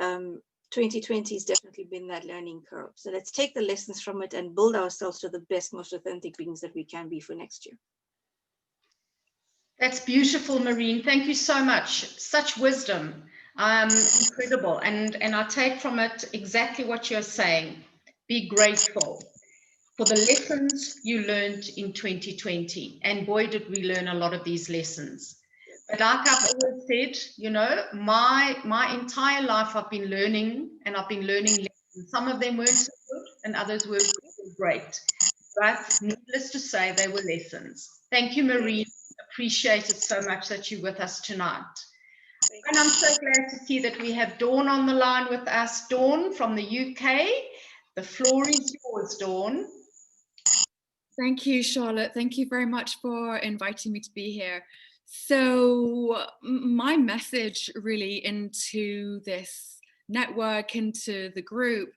H: 2020 has definitely been that learning curve. So let's take the lessons from it and build ourselves to the best, most authentic beings that we can be for next year.
A: That's beautiful, Maureen. Thank you so much. Such wisdom. Incredible. And I take from it exactly what you're saying. Be grateful for the lessons you learned in 2020. And boy, did we learn a lot of these lessons. But like I've always said, my entire life I've been learning, and I've been learning lessons. Some of them weren't so good and others were great. But needless to say, they were lessons. Thank you, Maureen. Appreciate it so much that you're with us tonight. And I'm so glad to see that we have Dawn on the line with us. Dawn from the UK. The floor is yours, Dawn.
I: Thank you, Charlotte. Thank you very much for inviting me to be here. So my message really into this network, into the group,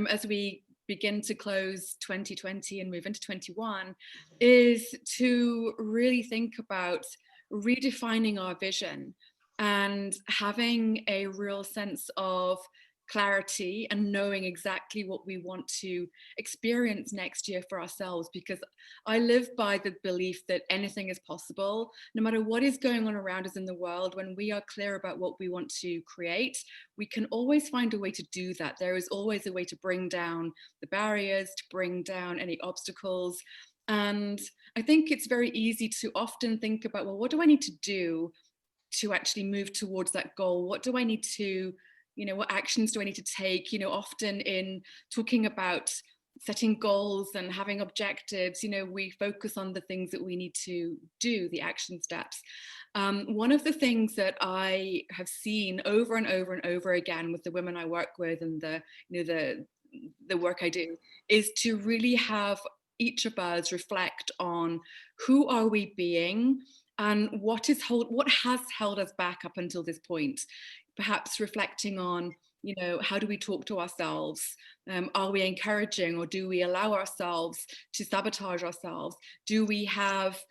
I: as we begin to close 2020 and move into 21, is to really think about redefining our vision and having a real sense of clarity and knowing exactly what we want to experience next year for ourselves, because I live by the belief that anything is possible, no matter what is going on around us in the world. When we are clear about what we want to create, we can always find a way to do that. There is always a way to bring down the barriers, to bring down any obstacles. And I think it's very easy to often think about, well, what do I need to do to actually move towards that goal? What do I need to, what actions do I need to take? Often in talking about setting goals and having objectives, we focus on the things that we need to do, the action steps. One of the things that I have seen over and over and over again with the women I work with and the work I do is to really have each of us reflect on who are we being and what has held us back up until this point. Perhaps reflecting on You know, how do we talk to ourselves? Are we encouraging, or do we allow ourselves to sabotage ourselves? Do we have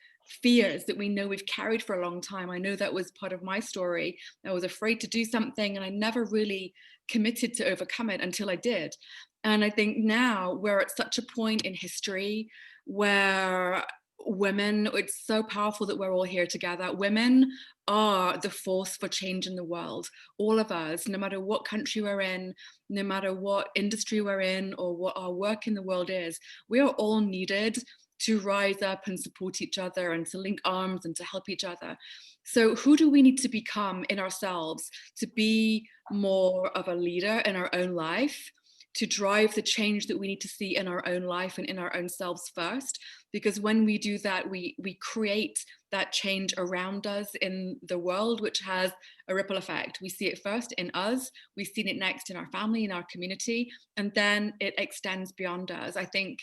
I: fears that we know we've carried for a long time? I know that was part of my story. I was afraid to do something and I never really committed to overcome it until I did. And I think now we're at such a point in history where women, it's so powerful that we're all here together. Women are the force for change in the world. All of us, no matter what country we're in, no matter what industry we're in, or what our work in the world is, we are all needed to rise up and support each other and to link arms and to help each other. So who do we need to become in ourselves to be more of a leader in our own life, to drive the change that we need to see in our own life and in our own selves first? Because when we do that, we create that change around us in the world, which has a ripple effect. We see it first in us, we see it next in our family, in our community, and then it extends beyond us. I think,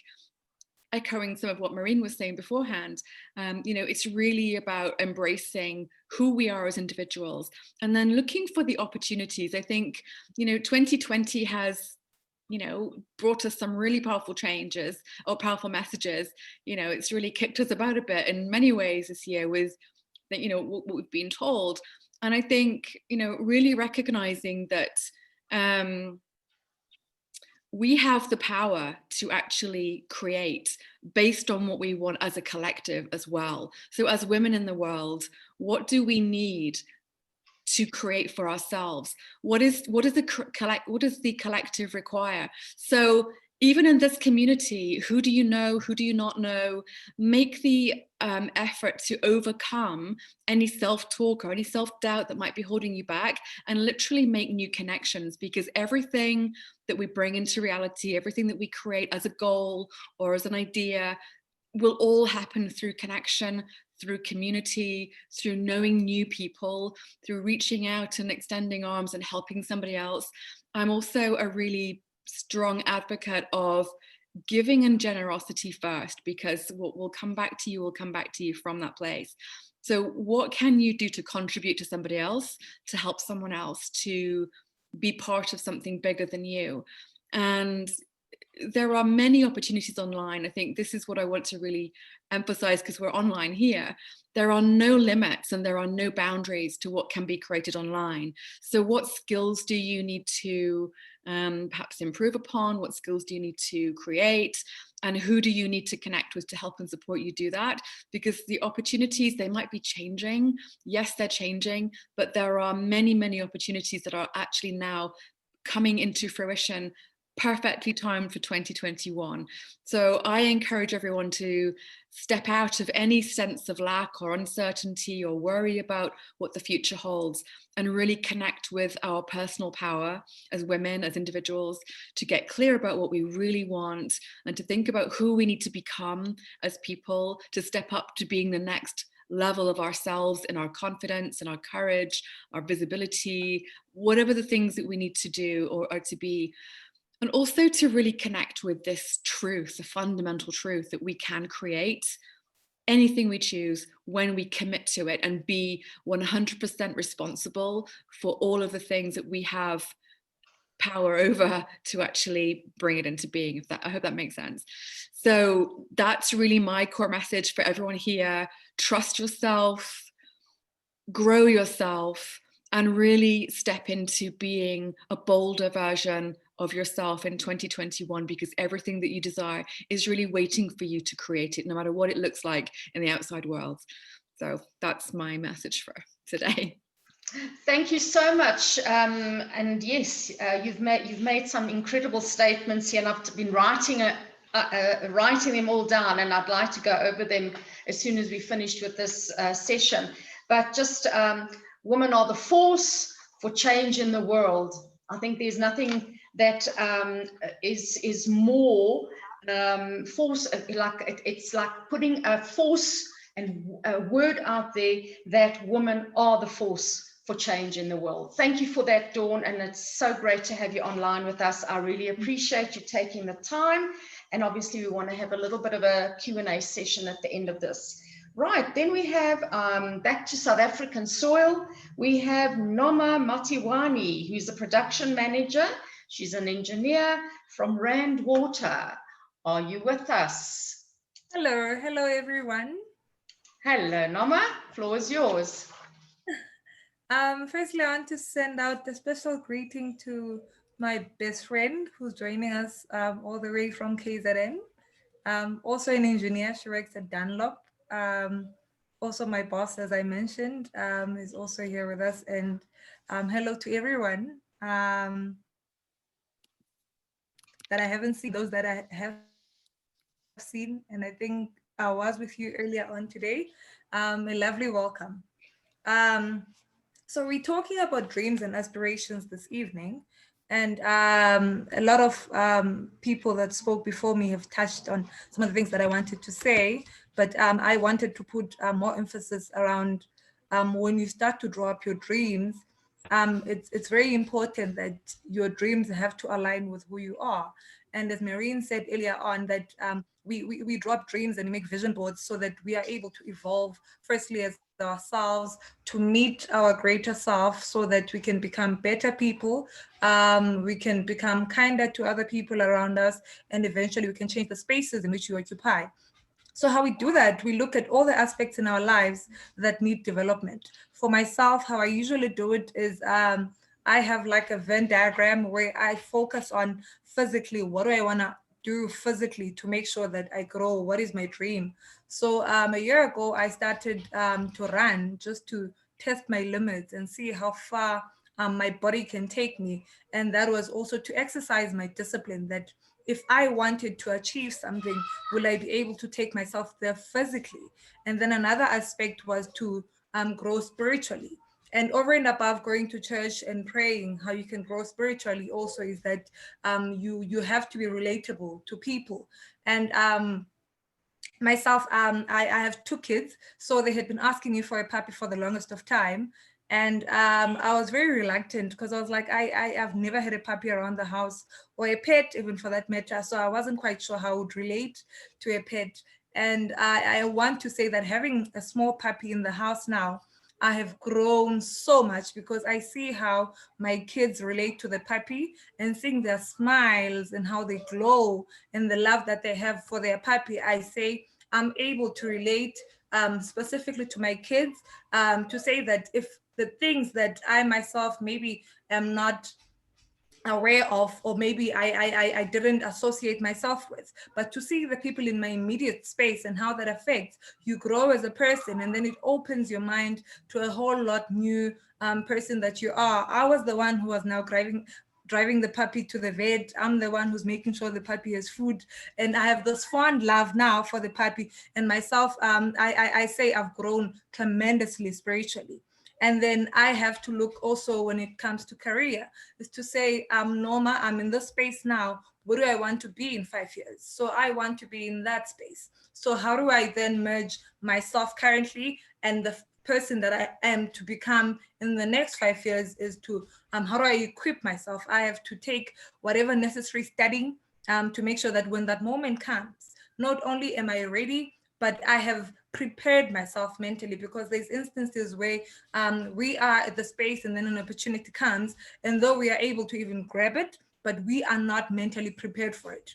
I: echoing some of what Maureen was saying beforehand, you know, it's really about embracing who we are as individuals and then looking for the opportunities. I think, you know, 2020 has, you know, brought us some really powerful changes or powerful messages. You know, it's really kicked us about a bit in many ways this year with that, you know, what we've been told. And I think, you know, really recognizing that we have the power to actually create based on what we want as a collective as well. So as women in the world, what do we need to create for ourselves? What does the collective require? So even in this community, who do you know, who do you not know? Make the effort to overcome any self-talk or any self-doubt that might be holding you back, and literally make new connections, because everything that we bring into reality, everything that we create as a goal or as an idea, will all happen through connection, through community, through knowing new people, through reaching out and extending arms and helping somebody else. I'm also a really strong advocate of giving and generosity first, because what will come back to you will come back to you from that place. So what can you do to contribute to somebody else, to help someone else, to be part of something bigger than you? And there are many opportunities online. I think this is what I want to really emphasize, because we're online here. There are no limits and there are no boundaries to what can be created online. So what skills do you need to perhaps improve upon? What skills do you need to create? And who do you need to connect with to help and support you do that? Because the opportunities, they might be changing. Yes, they're changing, but there are many, many opportunities that are actually now coming into fruition, perfectly timed for 2021. So I encourage everyone to step out of any sense of lack or uncertainty or worry about what the future holds, and really connect with our personal power as women, as individuals, to get clear about what we really want and to think about who we need to become as people, to step up to being the next level of ourselves in our confidence and our courage, our visibility, whatever the things that we need to do or to be. And also to really connect with this truth, the fundamental truth that we can create anything we choose when we commit to it and be 100% responsible for all of the things that we have power over to actually bring it into being. I hope that makes sense. So that's really my core message for everyone here. Trust yourself, grow yourself, and really step into being a bolder version of yourself in 2021, because everything that you desire is really waiting for you to create it, no matter what it looks like in the outside world. So that's my message for today.
A: Thank you so much. And yes, you've made some incredible statements here, and I've been writing them all down, and I'd like to go over them as soon as we finished with this session. But just women are the force for change in the world. I think there's nothing that is more force, like it's like putting a force and a word out there that women are the force for change in the world. Thank you for that, Dawn, and it's so great to have you online with us. I really appreciate you taking the time, and obviously we want to have a little bit of a Q&A session at the end of this. Right, then we have, back to South African soil, we have Noma Matiwani, who's the production manager. She's an engineer from Rand Water. Are you with us?
J: Hello, hello everyone.
A: Hello, Noma, floor is yours.
J: Firstly, I want to send out a special greeting to my best friend who's joining us all the way from KZN. Also an engineer, she works at Dunlop. Also my boss, as I mentioned, is also here with us. And hello to everyone that I haven't seen, those that I have seen, and I think I was with you earlier on today. A lovely welcome. So we're talking about dreams and aspirations this evening. And a lot of people that spoke before me have touched on some of the things that I wanted to say, but I wanted to put more emphasis around when you start to draw up your dreams, it's very important that your dreams have to align with who you are. And as Maureen said earlier on, that we drop dreams and make vision boards so that we are able to evolve, firstly as ourselves, to meet our greater self so that we can become better people, we can become kinder to other people around us, and eventually we can change the spaces in which you occupy. So how we do that, we look at all the aspects in our lives that need development. For myself, how I usually do it is I have like a Venn diagram where I focus on physically, what do I want to do physically to make sure that I grow? What is my dream? So a year ago, I started to run just to test my limits and see how far my body can take me. And that was also to exercise my discipline, that if I wanted to achieve something, will I be able to take myself there physically? And then another aspect was to grow spiritually. And over and above going to church and praying, how you can grow spiritually also is that you have to be relatable to people. And myself, I have 2 kids, so they had been asking me for a puppy for the longest of time. And I was very reluctant because I was like, I've never had a puppy around the house, or a pet even for that matter. So I wasn't quite sure how I would relate to a pet. And I want to say that having a small puppy in the house now, I have grown so much because I see how my kids relate to the puppy, and seeing their smiles and how they glow and the love that they have for their puppy. I say I'm able to relate specifically to my kids, to say that if the things that I myself maybe am not aware of, or maybe I didn't associate myself with, but to see the people in my immediate space and how that affects you, grow as a person, and then it opens your mind to a whole lot new person that you are. I was the one who was now driving the puppy to the vet. I'm the one who's making sure the puppy has food, and I have this fond love now for the puppy and myself. I say I've grown tremendously spiritually. And then I have to look also when it comes to career, is to say, I'm Norma, I'm in this space now. What do I want to be in 5 years? So I want to be in that space. So how do I then merge myself currently and the person that I am to become in the next 5 years, is to, how do I equip myself? I have to take whatever necessary studying to make sure that when that moment comes, not only am I ready, but I have prepared myself mentally, because there's instances where we are at the space and then an opportunity comes, and though we are able to even grab it, but we are not mentally prepared for it.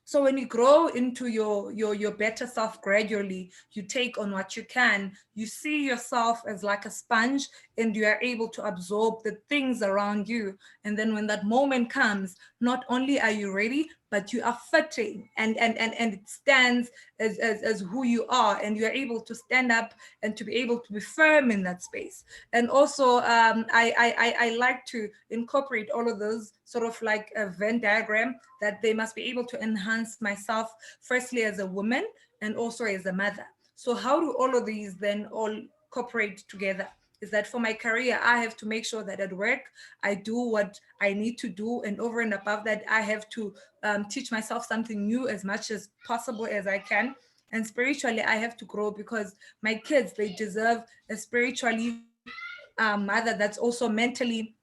J: So when you grow into your better self gradually, you take on what you can, you see yourself as like a sponge, and you are able to absorb the things around you. And then when that moment comes, not only are you ready, but you are fitting, and it stands as who you are, and you are able to stand up and to be able to be firm in that space. And also I like to incorporate all of those sort of like a Venn diagram, that they must be able to enhance myself, firstly as a woman and also as a mother. So how do all of these then all cooperate together? Is that for my career, I have to make sure that at work, I do what I need to do. And over and above that, I have to teach myself something new as much as possible as I can. And spiritually, I have to grow, because my kids, they deserve a spiritually mother that's also mentally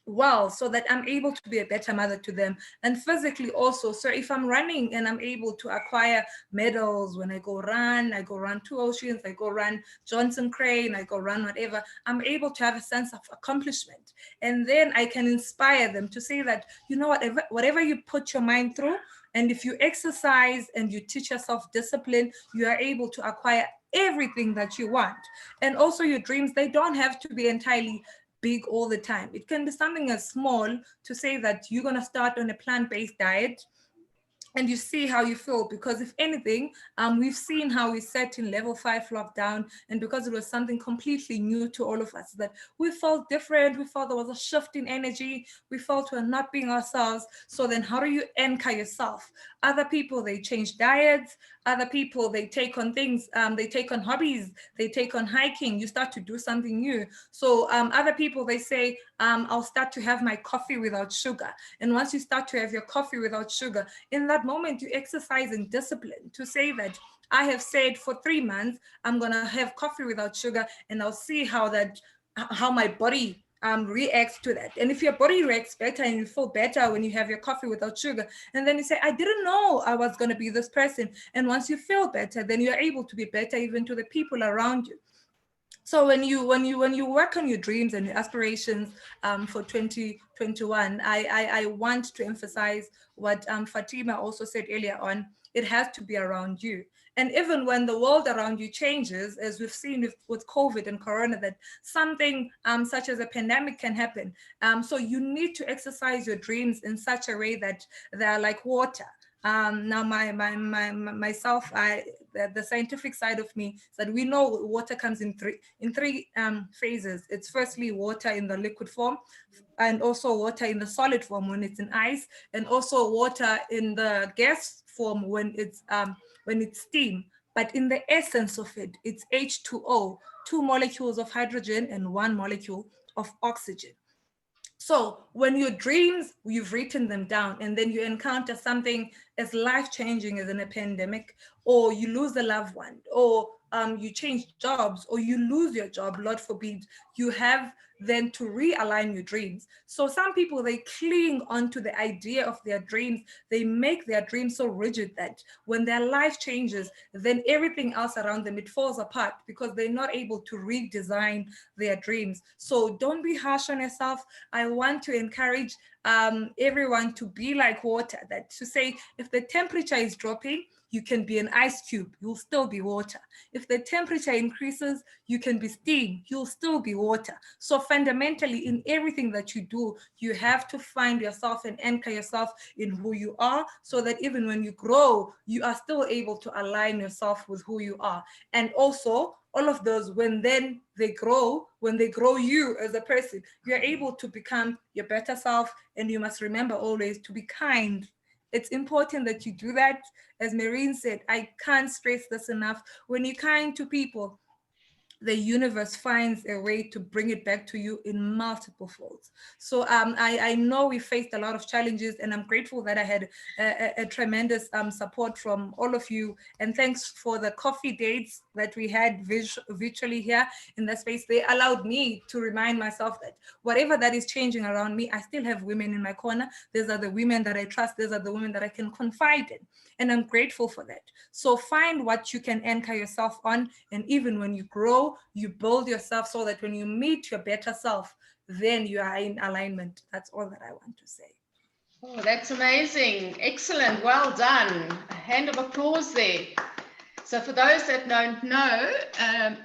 J: well, so that I'm able to be a better mother to them, and physically also. So if I'm running and I'm able to acquire medals when I go run 2 oceans, I go run Johnson Crane, I go run whatever, I'm able to have a sense of accomplishment. And then I can inspire them to say that, you know, whatever you put your mind through, and if you exercise and you teach yourself discipline, you are able to acquire everything that you want. And also your dreams, they don't have to be entirely big all the time. It can be something as small to say that you're going to start on a plant-based diet and you see how you feel, because if anything, we've seen how we set in level 5 lockdown, and because it was something completely new to all of us, that we felt different, we felt there was a shift in energy, we felt we're not being ourselves. So then how do you anchor yourself? Other people, they change diets. Other people, they take on things, they take on hobbies, they take on hiking, you start to do something new. So other people, they say, I'll start to have my coffee without sugar. And once you start to have your coffee without sugar, in that moment, you exercise in discipline to say that I have said for 3 months, I'm gonna have coffee without sugar, and I'll see how my body reacts to that. And if your body reacts better and you feel better when you have your coffee without sugar, and then you say, I didn't know I was going to be this person. And once you feel better, then you're able to be better even to the people around you. So when you work on your dreams and your aspirations for 2021, I want to emphasize what Fatima also said earlier on. It has to be around you. And even when the world around you changes, as we've seen with COVID and Corona, that something such as a pandemic can happen. So you need to exercise your dreams in such a way that they are like water. Now myself, the scientific side of me is that we know water comes in three phases. It's firstly water in the liquid form, and also water in the solid form when it's in ice, and also water in the gas form when it's steam. But in the essence of it, it's H2O, 2 molecules of hydrogen and 1 molecule of oxygen. So when your dreams, you've written them down, and then you encounter something as life-changing as in a pandemic, or you lose a loved one, or you change jobs, or you lose your job, Lord forbid, you have then to realign your dreams. So some people, they cling onto the idea of their dreams. They make their dreams so rigid that when their life changes, then everything else around them, it falls apart because they're not able to redesign their dreams. So don't be harsh on yourself. I want to encourage everyone to be like water, that to say, if the temperature is dropping, you can be an ice cube, you'll still be water. If the temperature increases, you can be steam, you'll still be water. So fundamentally, in everything that you do, you have to find yourself and anchor yourself in who you are, so that even when you grow, you are still able to align yourself with who you are. And also, all of those, when they grow you as a person, you're able to become your better self. And you must remember always to be kind. It's important that you do that. As Maureen said, I can't stress this enough. When you're kind to people, the universe finds a way to bring it back to you in multiple folds. So I know we faced a lot of challenges, and I'm grateful that I had a tremendous support from all of you. And thanks for the coffee dates that we had virtually here in the space. They allowed me to remind myself that whatever that is changing around me, I still have women in my corner. These are the women that I trust. These are the women that I can confide in. And I'm grateful for that. So find what you can anchor yourself on. And even when you grow, you build yourself so that when you meet your better self, then you are in alignment. That's all that I want to say.
A: Oh, that's amazing. Excellent. Well done. A hand of applause there. So for those that don't know,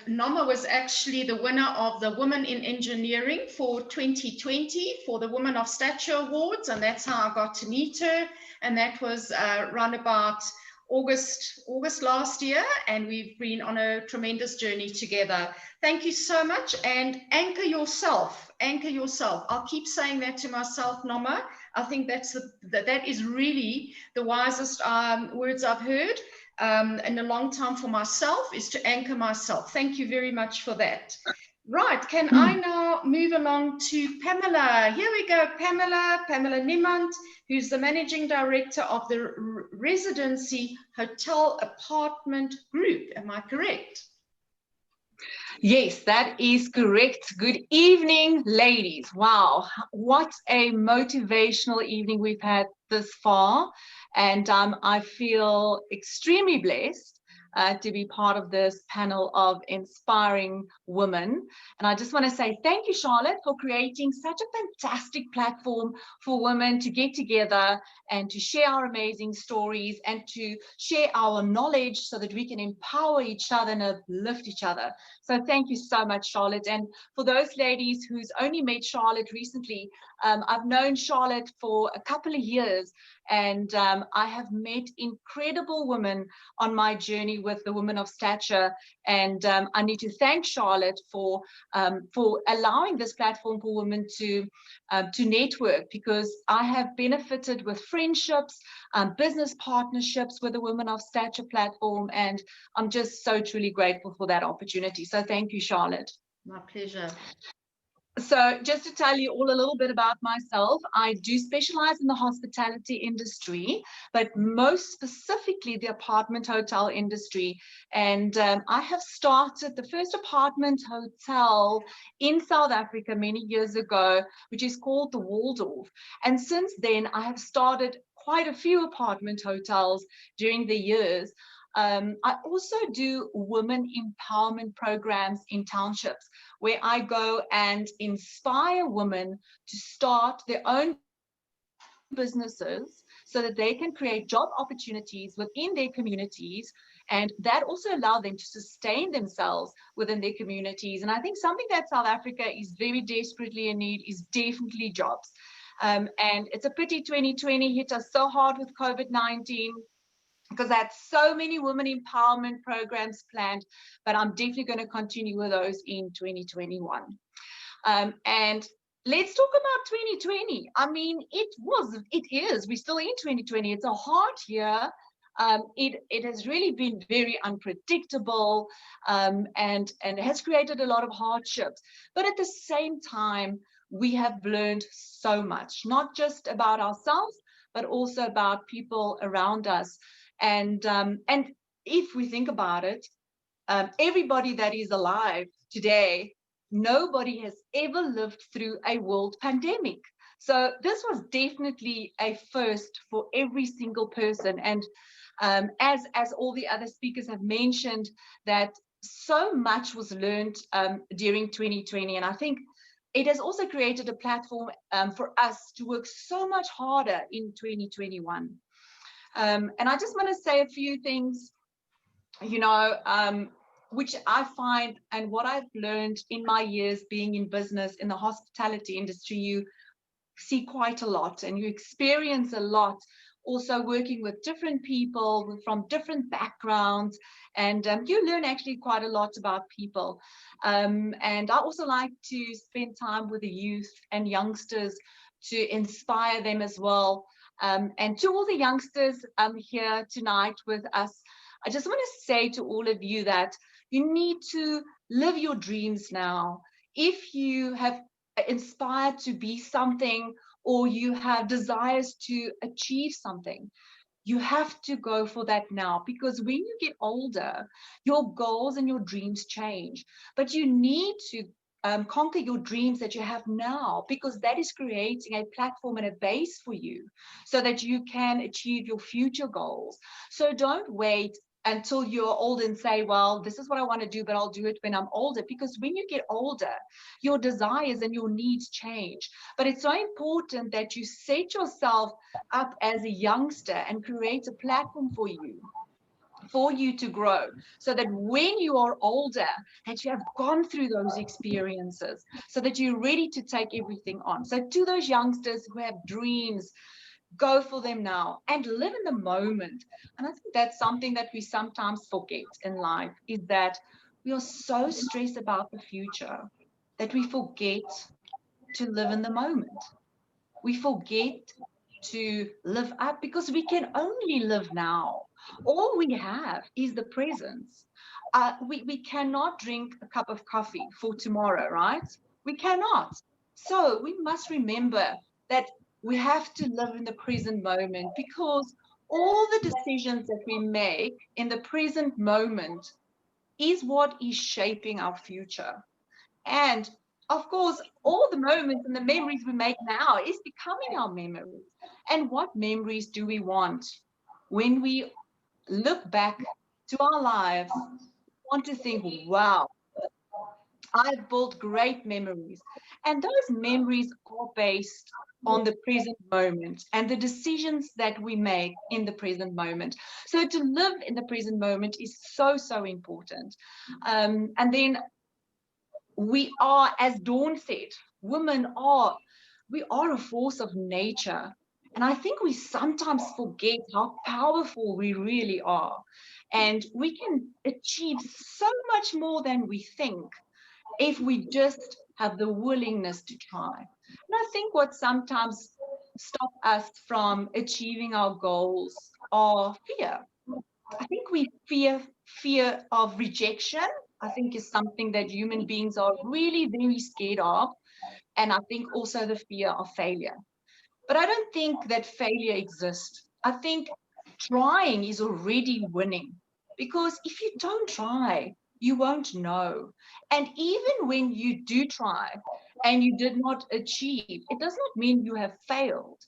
A: Noma was actually the winner of the Women in Engineering for 2020 for the Women of Stature Awards, and that's how I got to meet her. And that was around about August last year, and we've been on a tremendous journey together. Thank you so much, and anchor yourself. Anchor yourself. I'll keep saying that to myself, Noma. I think that is really the wisest words I've heard in a long time for myself, is to anchor myself. Thank you very much for that. Right, can I now move along to Pamela? Here we go, Pamela Niemand, who's the Managing Director of the Residency Hotel Apartment Group. Am I correct?
K: Yes, that is correct. Good evening, ladies. Wow, what a motivational evening we've had this far. And I feel extremely blessed to be part of this panel of inspiring women. And I just want to say thank you, Charlotte, for creating such a fantastic platform for women to get together and to share our amazing stories and to share our knowledge so that we can empower each other and uplift each other. So thank you so much, Charlotte. And for those ladies who's only met Charlotte recently, I've known Charlotte for a couple of years, and I have met incredible women on my journey with the Women of Stature. And I need to thank Charlotte for allowing this platform for women to network, because I have benefited with friendships, business partnerships with the Women of Stature platform, and I'm just so truly grateful for that opportunity. So thank you, Charlotte.
A: My pleasure.
K: So just to tell you all a little bit about myself, I do specialize in the hospitality industry, but most specifically the apartment hotel industry. And I have started the first apartment hotel in South Africa many years ago, which is called the Waldorf. And since then, I have started quite a few apartment hotels during the years. I also do women empowerment programs in townships, where I go and inspire women to start their own businesses so that they can create job opportunities within their communities, and that also allow them to sustain themselves within their communities. And I think something that South Africa is very desperately in need is definitely jobs. And it's a pity 2020 hit us so hard with COVID-19, because I had so many women empowerment programs planned, but I'm definitely going to continue with those in 2021. And let's talk about 2020. I mean, we're still in 2020. It's a hard year. It has really been very unpredictable, and has created a lot of hardships. But at the same time, we have learned so much, not just about ourselves, but also about people around us. And if we think about it, everybody that is alive today, nobody has ever lived through a world pandemic. So this was definitely a first for every single person. And as all the other speakers have mentioned, that so much was learned during 2020. And I think it has also created a platform for us to work so much harder in 2021. And I just want to say a few things, which I find, and what I've learned in my years being in business in the hospitality industry, you see quite a lot and you experience a lot, also working with different people from different backgrounds, and you learn actually quite a lot about people. And I also like to spend time with the youth and youngsters to inspire them as well. And to all the youngsters here tonight with us, I just want to say to all of you that you need to live your dreams now. If you have inspired to be something, or you have desires to achieve something, you have to go for that now, because when you get older, your goals and your dreams change. But you need to conquer your dreams that you have now, because that is creating a platform and a base for you so that you can achieve your future goals. So don't wait until you're old and say, well, this is what I want to do, but I'll do it when I'm older. Because when you get older, your desires and your needs change. But it's so important that you set yourself up as a youngster and create a platform for you to grow, so that when you are older, that you have gone through those experiences, so that you're ready to take everything on. So to those youngsters who have dreams, go for them now and live in the moment. And I think that's something that we sometimes forget in life, is that we are so stressed about the future that we forget to live in the moment. We forget to live up, because we can only live now. All we have is the present. We cannot drink a cup of coffee for tomorrow, right? We cannot. So we must remember that we have to live in the present moment, because all the decisions that we make in the present moment is what is shaping our future. And of course, all the moments and the memories we make now is becoming our memories. And what memories do we want when we look back to our lives? We want to think, wow, I've built great memories. And those memories are based on the present moment and the decisions that we make in the present moment. So to live in the present moment is so, so important. And then we are, as Dawn said, we are a force of nature. And I think we sometimes forget how powerful we really are. And we can achieve so much more than we think if we just have the willingness to try. And I think what sometimes stop us from achieving our goals are fear. I think we fear of rejection. I think is something that human beings are really very scared of. And I think also the fear of failure. But I don't think that failure exists. I think trying is already winning, because if you don't try, you won't know. And even when you do try and you did not achieve, it does not mean you have failed.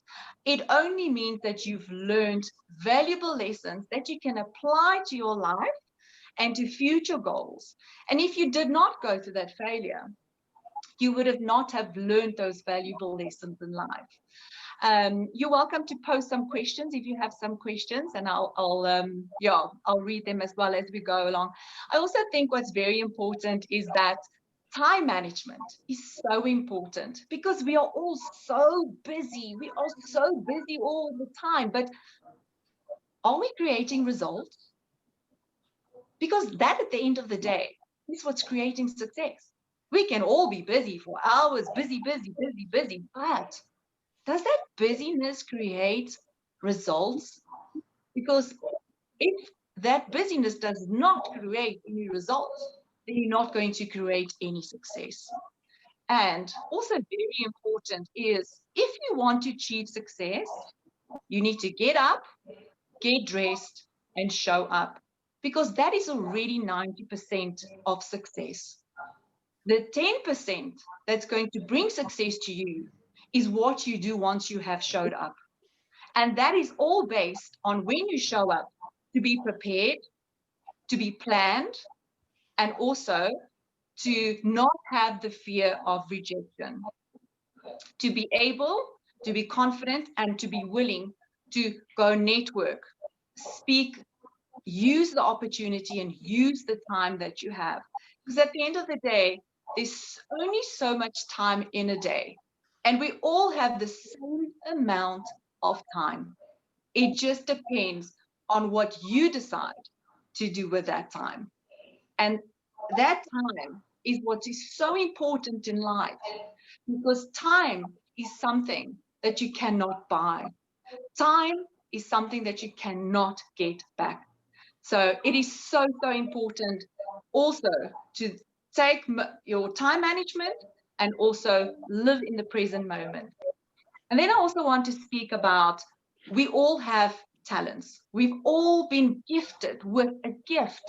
K: It only means that you've learned valuable lessons that you can apply to your life and to future goals. And if you did not go through that failure, you would have not have learned those valuable lessons in life. You're welcome to post some questions if you have some questions, and I'll read them as well as we go along. I also think what's very important is that time management is so important, because we are all so busy. We are so busy all the time, but are we creating results? Because that, at the end of the day, is what's creating success. We can all be busy for hours, busy, but does that busyness create results? Because if that busyness does not create any results, then you're not going to create any success. And also very important is, if you want to achieve success, you need to get up, get dressed, and show up, because that is already 90% of success. The 10% that's going to bring success to you is what you do once you have showed up. And that is all based on when you show up, to be prepared, to be planned, and also to not have the fear of rejection, to be able to be confident and to be willing to go network, speak, use the opportunity and use the time that you have. Because at the end of the day, there's only so much time in a day, and we all have the same amount of time. It just depends on what you decide to do with that time. And that time is what is so important in life, because time is something that you cannot buy. Time is something that you cannot get back. So it is so, so important also to take your time management and also live in the present moment. And then I also want to speak about, we all have talents. We've all been gifted with a gift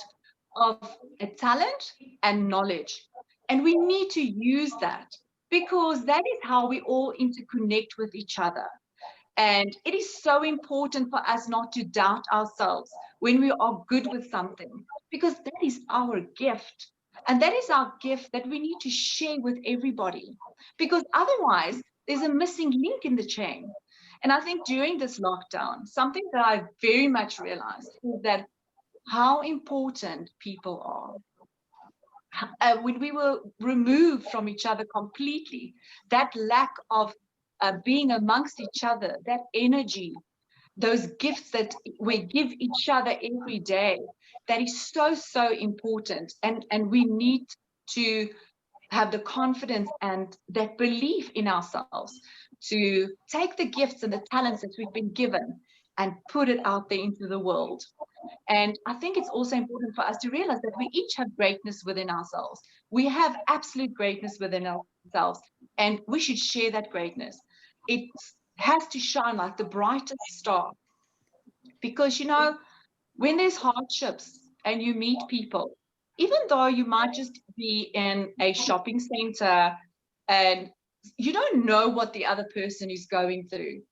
K: of a talent and knowledge. And we need to use that, because that is how we all interconnect with each other. And it is so important for us not to doubt ourselves when we are good with something, because that is our gift. And that is our gift that we need to share with everybody, because otherwise there's a missing link in the chain. And I think during this lockdown, something that I very much realized is that how important people are. When we were removed from each other completely, that lack of being amongst each other, that energy, those gifts that we give each other every day, that is so, so important. And we need to have the confidence and that belief in ourselves to take the gifts and the talents that we've been given and put it out there into the world. And I think it's also important for us to realize that we each have greatness within ourselves. We have absolute greatness within ourselves, and we should share that greatness. It has to shine like the brightest star. Because, you know, when there's hardships and you meet people even though you might just be in a shopping center and you don't know what the other person is going through,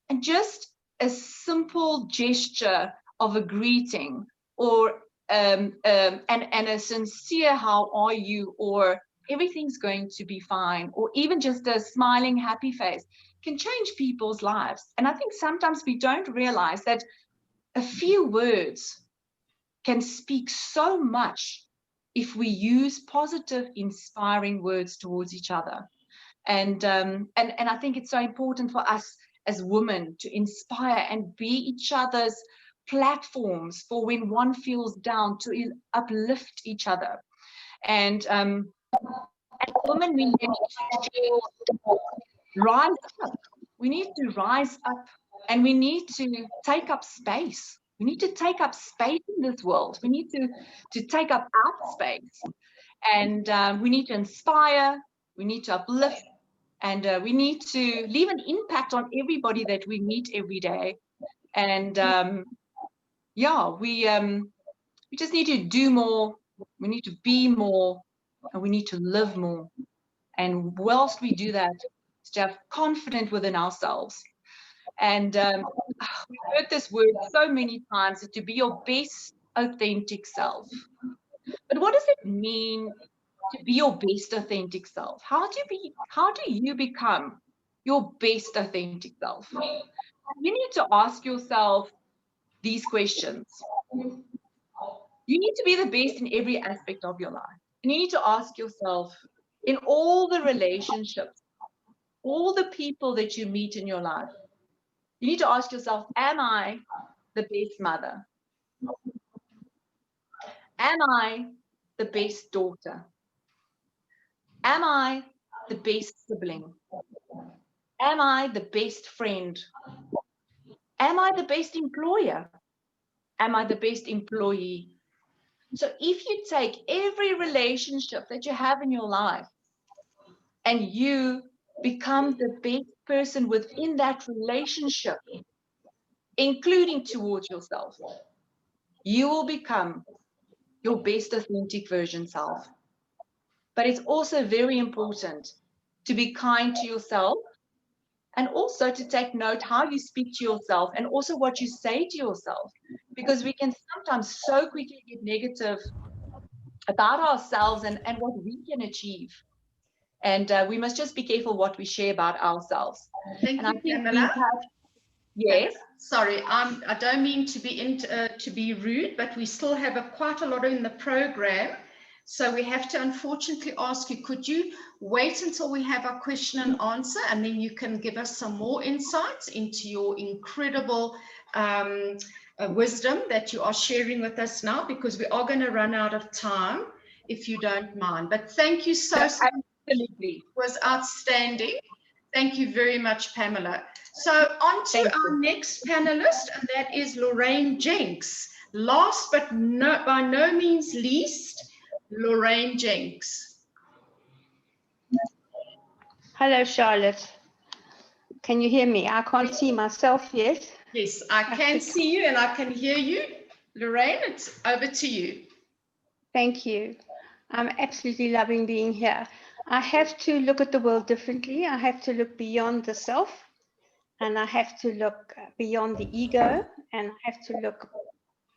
K: and just a simple gesture of a greeting, or and a sincere "how are you?" or "everything's going to be fine," or even just a smiling happy face, can change people's lives. And I think sometimes we don't realize that a few words can speak so much if we use positive, inspiring words towards each other. And I think it's so important for us as women to inspire and be each other's platforms for when one feels down, to uplift each other. And as women, we need to rise up. We need to rise up, and we need to take up space. We need to take up space in this world. We need to take up our space, and we need to inspire. We need to uplift, and we need to leave an impact on everybody that we meet every day. And yeah, we just need to do more. We need to be more, and we need to live more. And whilst we do that, to have confidence within ourselves. And we've heard this word so many times, to be your best authentic self. But what does it mean to be your best authentic self? How do you become your best authentic self? You need to ask yourself these questions. You need to be the best in every aspect of your life. And you need to ask yourself, in all the relationships, all the people that you meet in your life, you need to ask yourself, am I the best mother? Am I the best daughter? Am I the best sibling? Am I the best friend? Am I the best employer? Am I the best employee? So if you take every relationship that you have in your life and you become the best person within that relationship, including towards yourself, you will become your best authentic version self. But it's also very important to be kind to yourself, and also to take note how you speak to yourself, and also what you say to yourself, because we can sometimes so quickly get negative about ourselves and what we can achieve. And we must just be careful what we share about ourselves.
A: Thank you, Pamela.
K: Yes.
A: Sorry, I don't mean to be rude, but we still have quite a lot in the program. So we have to unfortunately ask you, could you wait until we have our question and answer, and then you can give us some more insights into your incredible wisdom that you are sharing with us now, because we are going to run out of time, if you don't mind. But thank you so much.
K: Absolutely.
A: It was outstanding. Thank you very much, Pamela. So on to our next panelist, and that is Lorraine Jenks. Last but by no means least, Lorraine Jenks.
L: Hello, Charlotte. Can you hear me? I can't see myself yet.
A: Yes, I can see you and I can hear you. Lorraine, it's over to you.
L: Thank you. I'm absolutely loving being here. I have to look at the world differently. I have to look beyond the self, and I have to look beyond the ego, and I have to look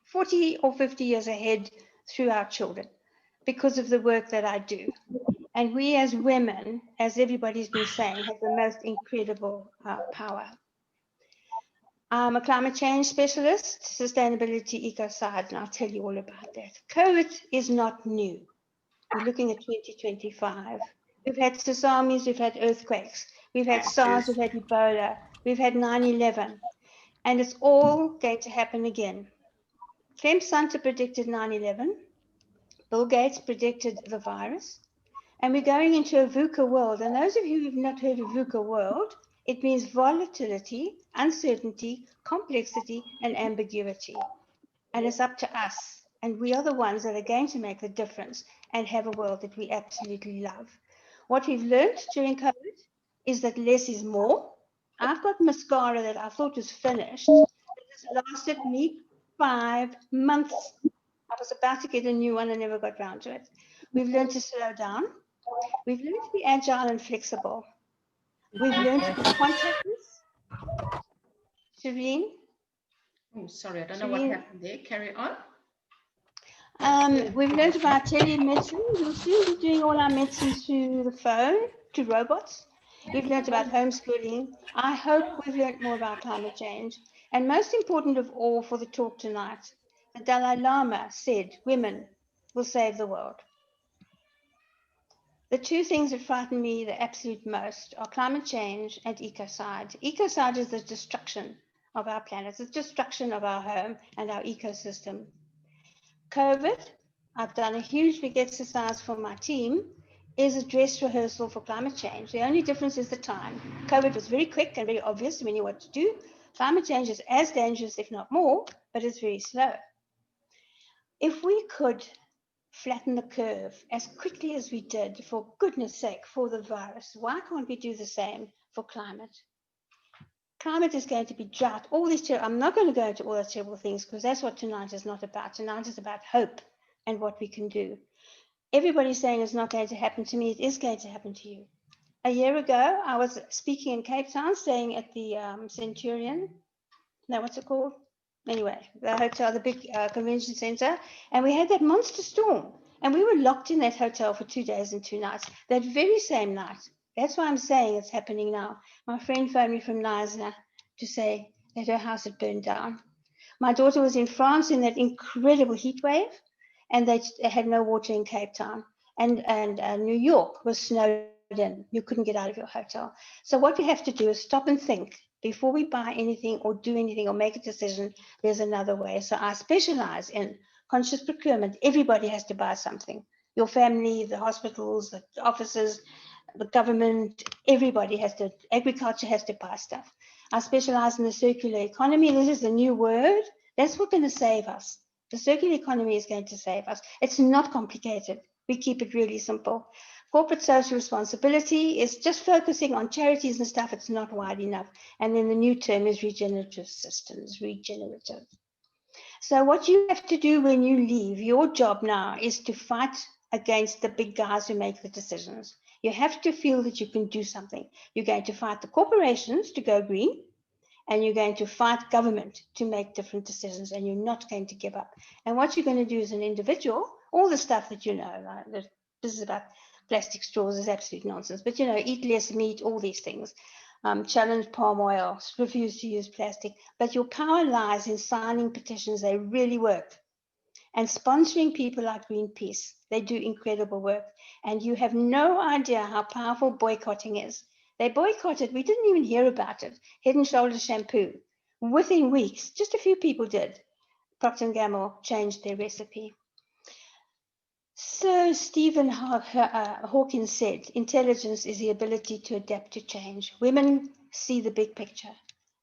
L: 40 or 50 years ahead through our children because of the work that I do. And we as women, as everybody's been saying, have the most incredible power. I'm a climate change specialist, sustainability, ecocide, and I'll tell you all about that. COVID is not new. We're looking at 2025. We've had tsunamis, we've had earthquakes, we've had SARS, we've had Ebola, we've had 9/11, and it's all going to happen again. Clem Santa predicted 9/11. Bill Gates predicted the virus. And we're going into a VUCA world. And those of you who've not heard of VUCA world, it means volatility, uncertainty, complexity, and ambiguity. And it's up to us. And we are the ones that are going to make the difference and have a world that we absolutely love. What we've learned during COVID is that less is more. I've got mascara that I thought was finished. It has lasted me 5 months. I was about to get a new one and never got round to it. We've learned to slow down. We've learned to be agile and flexible. We've learned to be contactless. Shireen?
A: Oh, sorry, I don't know what happened there. Carry on.
L: We've learned about telemedicine. We'll soon be doing all our medicine through the phone, to robots. We've learned about homeschooling. I hope we've learned more about climate change. And most important of all for the talk tonight, the Dalai Lama said women will save the world. The two things that frighten me the absolute most are climate change and ecocide. Ecocide is the destruction of our planet, the destruction of our home and our ecosystem. COVID, I've done a huge big exercise for my team, is a dress rehearsal for climate change. The only difference is the time. COVID was very quick and very obvious. We knew what to do. Climate change is as dangerous, if not more, but it's very slow. If we could flatten the curve as quickly as we did, for goodness sake, for the virus, why can't we do the same for climate? Climate is going to be drought. All these I'm not going to go into all those terrible things because that's what tonight is not about. Tonight is about hope and what we can do. Everybody's saying it's not going to happen to me. It is going to happen to you. A year ago, I was speaking in Cape Town, staying at the Centurion. No, what's it called? Anyway, the hotel, the big convention center. And we had that monster storm. And we were locked in that hotel for 2 days and 2 nights. That very same night. That's why I'm saying it's happening now. My friend phoned me from Leisner to say that her house had burned down. My daughter was in France in that incredible heat wave, and they had no water in Cape Town. And New York was snowed in. You couldn't get out of your hotel. So what we have to do is stop and think. Before we buy anything or do anything or make a decision, there's another way. So I specialize in conscious procurement. Everybody has to buy something. Your family, the hospitals, the offices, the government, everybody has to, agriculture has to buy stuff. I specialize in the circular economy. This is a new word. That's what's going to save us. The circular economy is going to save us. It's not complicated. We keep it really simple. Corporate social responsibility is just focusing on charities and stuff. It's not wide enough. And then the new term is regenerative systems, regenerative. So what you have to do when you leave, your job now is to fight against the big guys who make the decisions. You have to feel that you can do something. You're going to fight the corporations to go green, and you're going to fight government to make different decisions, and you're not going to give up. And what you're going to do as an individual, all the stuff that you know, like this is about plastic straws is absolute nonsense, but you know, eat less meat, all these things. Challenge palm oil, refuse to use plastic, but your power lies in signing petitions. They really work. And sponsoring people like Greenpeace, they do incredible work. And you have no idea how powerful boycotting is. They boycotted, we didn't even hear about it, Head and Shoulders shampoo. Within weeks, just a few people did. Procter & Gamble changed their recipe. So Stephen Hawking said, intelligence is the ability to adapt to change. Women see the big picture.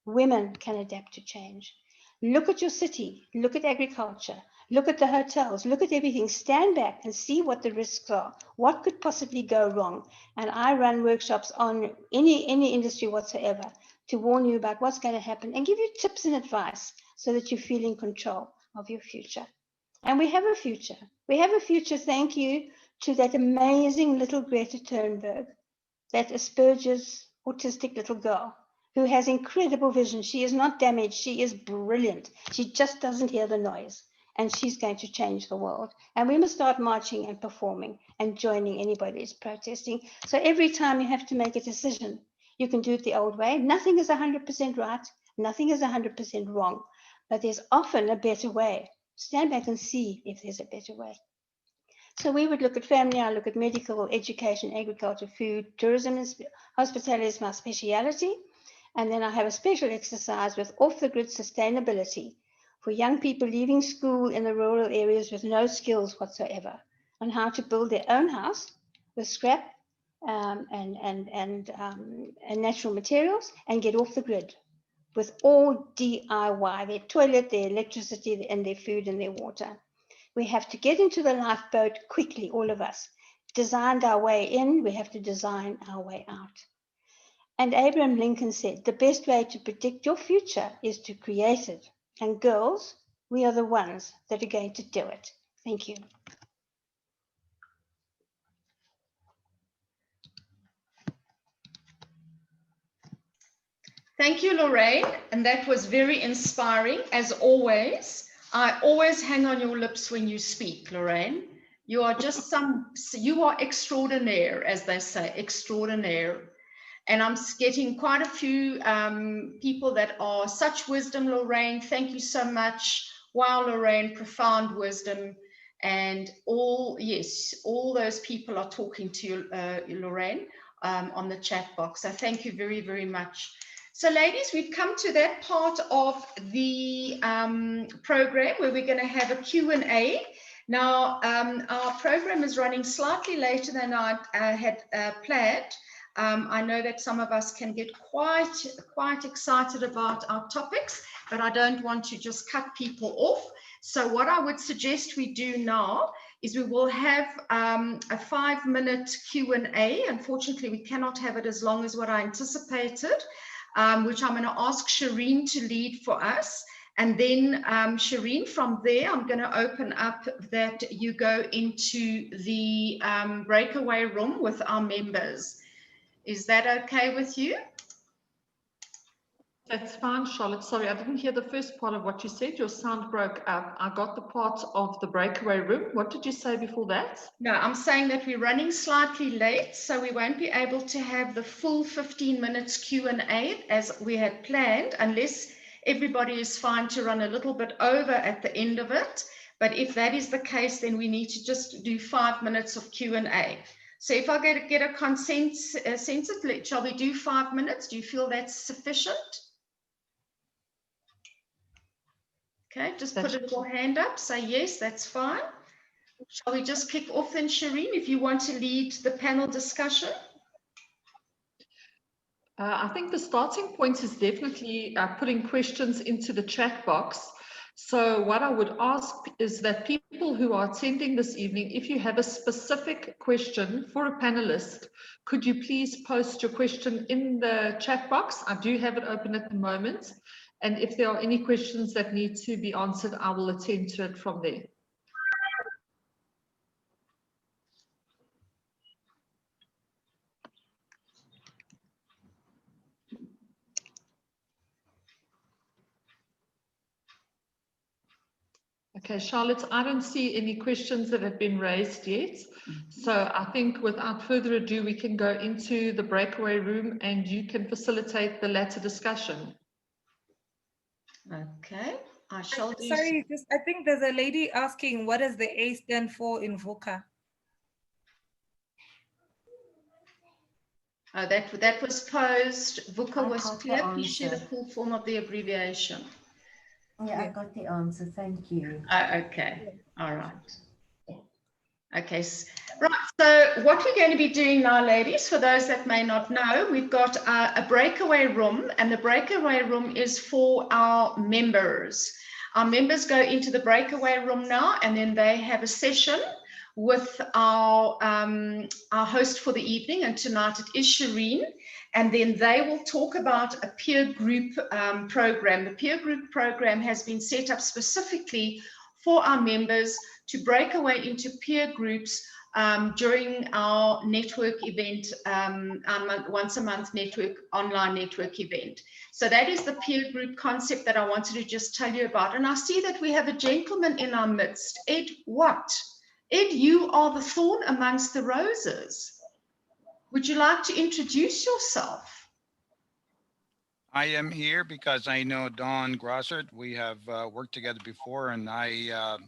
L: Women can adapt to change. Look at your city, look at agriculture, look at the hotels, look at everything, stand back and see what the risks are. What could possibly go wrong? And I run workshops on any industry whatsoever to warn you about what's going to happen and give you tips and advice so that you feel in control of your future. And we have a future. We have a future, thank you to that amazing little Greta Thunberg, that Asperger's autistic little girl who has incredible vision. She is not damaged. She is brilliant. She just doesn't hear the noise. And she's going to change the world. And we must start marching and performing and joining anybody who's protesting. So every time you have to make a decision, you can do it the old way. Nothing is 100% right. Nothing is 100% wrong. But there's often a better way. Stand back and see if there's a better way. So we would look at family, I look at medical, education, agriculture, food, tourism, and hospitality is my speciality. And then I have a special exercise with off-the-grid sustainability for young people leaving school in the rural areas with no skills whatsoever on how to build their own house with scrap and natural materials and get off the grid with all DIY, their toilet, their electricity, and their food and their water. We have to get into the lifeboat quickly, all of us. Designed our way in, we have to design our way out. And Abraham Lincoln said, the best way to predict your future is to create it. And girls, we are the ones that are going to do it. Thank you.
A: Thank you, Lorraine. And that was very inspiring, as always. I always hang on your lips when you speak, Lorraine. You are just you are extraordinaire, as they say, extraordinaire. And I'm getting quite a few people that are such wisdom, Lorraine. Thank you so much. Wow, Lorraine, profound wisdom. And yes, all those people are talking to you, Lorraine, on the chat box. So thank you very, very much. So ladies, we've come to that part of the program where we're going to have a Q&A. Now, our program is running slightly later than I had planned. I know that some of us can get quite excited about our topics, but I don't want to just cut people off. So what I would suggest we do now is we will have a 5-minute Q&A. Unfortunately, we cannot have it as long as what I anticipated. Which I'm going to ask Shireen to lead for us. And then Shireen, from there, I'm going to open up that you go into the breakaway room with our members. Is that okay with you?
B: That's fine, Charlotte. Sorry, I didn't hear the first part of what you said. Your sound broke up. I got the part of the breakaway room. What did you say before that?
A: No, I'm saying that we're running slightly late, so we won't be able to have the full 15 minutes Q&A as we had planned, unless everybody is fine to run a little bit over at the end of it. But if that is the case, then we need to just do 5 minutes of Q&A. So if I get a consensus, shall we do 5 minutes? Do you feel that's sufficient? Okay, just put a little hand up, say yes, that's fine. Shall we just kick off then, Shireen, if you want to lead the panel discussion?
B: I think the starting point is definitely putting questions into the chat box. So what I would ask is that people who are attending this evening, if you have a specific question for a panelist, could you please post your question in the chat box? I do have it open at the moment. And if there are any questions that need to be answered, I will attend to it from there. Okay, Charlotte, I don't see any questions that have been raised yet. So I think without further ado, we can go into the breakaway room and you can facilitate the latter discussion.
A: Okay, I shall do.
J: Sorry, I think there's a lady asking, what does the A stand for in VUCA?
A: Oh, that was posed. VUCA was clear. Please share the full form of the abbreviation.
M: Yeah, I got the answer. Thank you.
A: Okay. All right. Okay. Right. So what we're going to be doing now, ladies, for those that may not know, we've got a breakaway room, and the breakaway room is for our members. Our members go into the breakaway room now, and then they have a session with our host for the evening, and tonight it is Shireen, and then they will talk about a peer group program. The peer group program has been set up specifically for our members to break away into peer groups during our network event, our once a month online network event. So that is the peer group concept that I wanted to just tell you about. And I see that we have a gentleman in our midst, Ed Watt. Ed, you are the thorn amongst the roses. Would you like to introduce yourself?
N: I am here because I know Dawn Grossert. We have worked together before, and I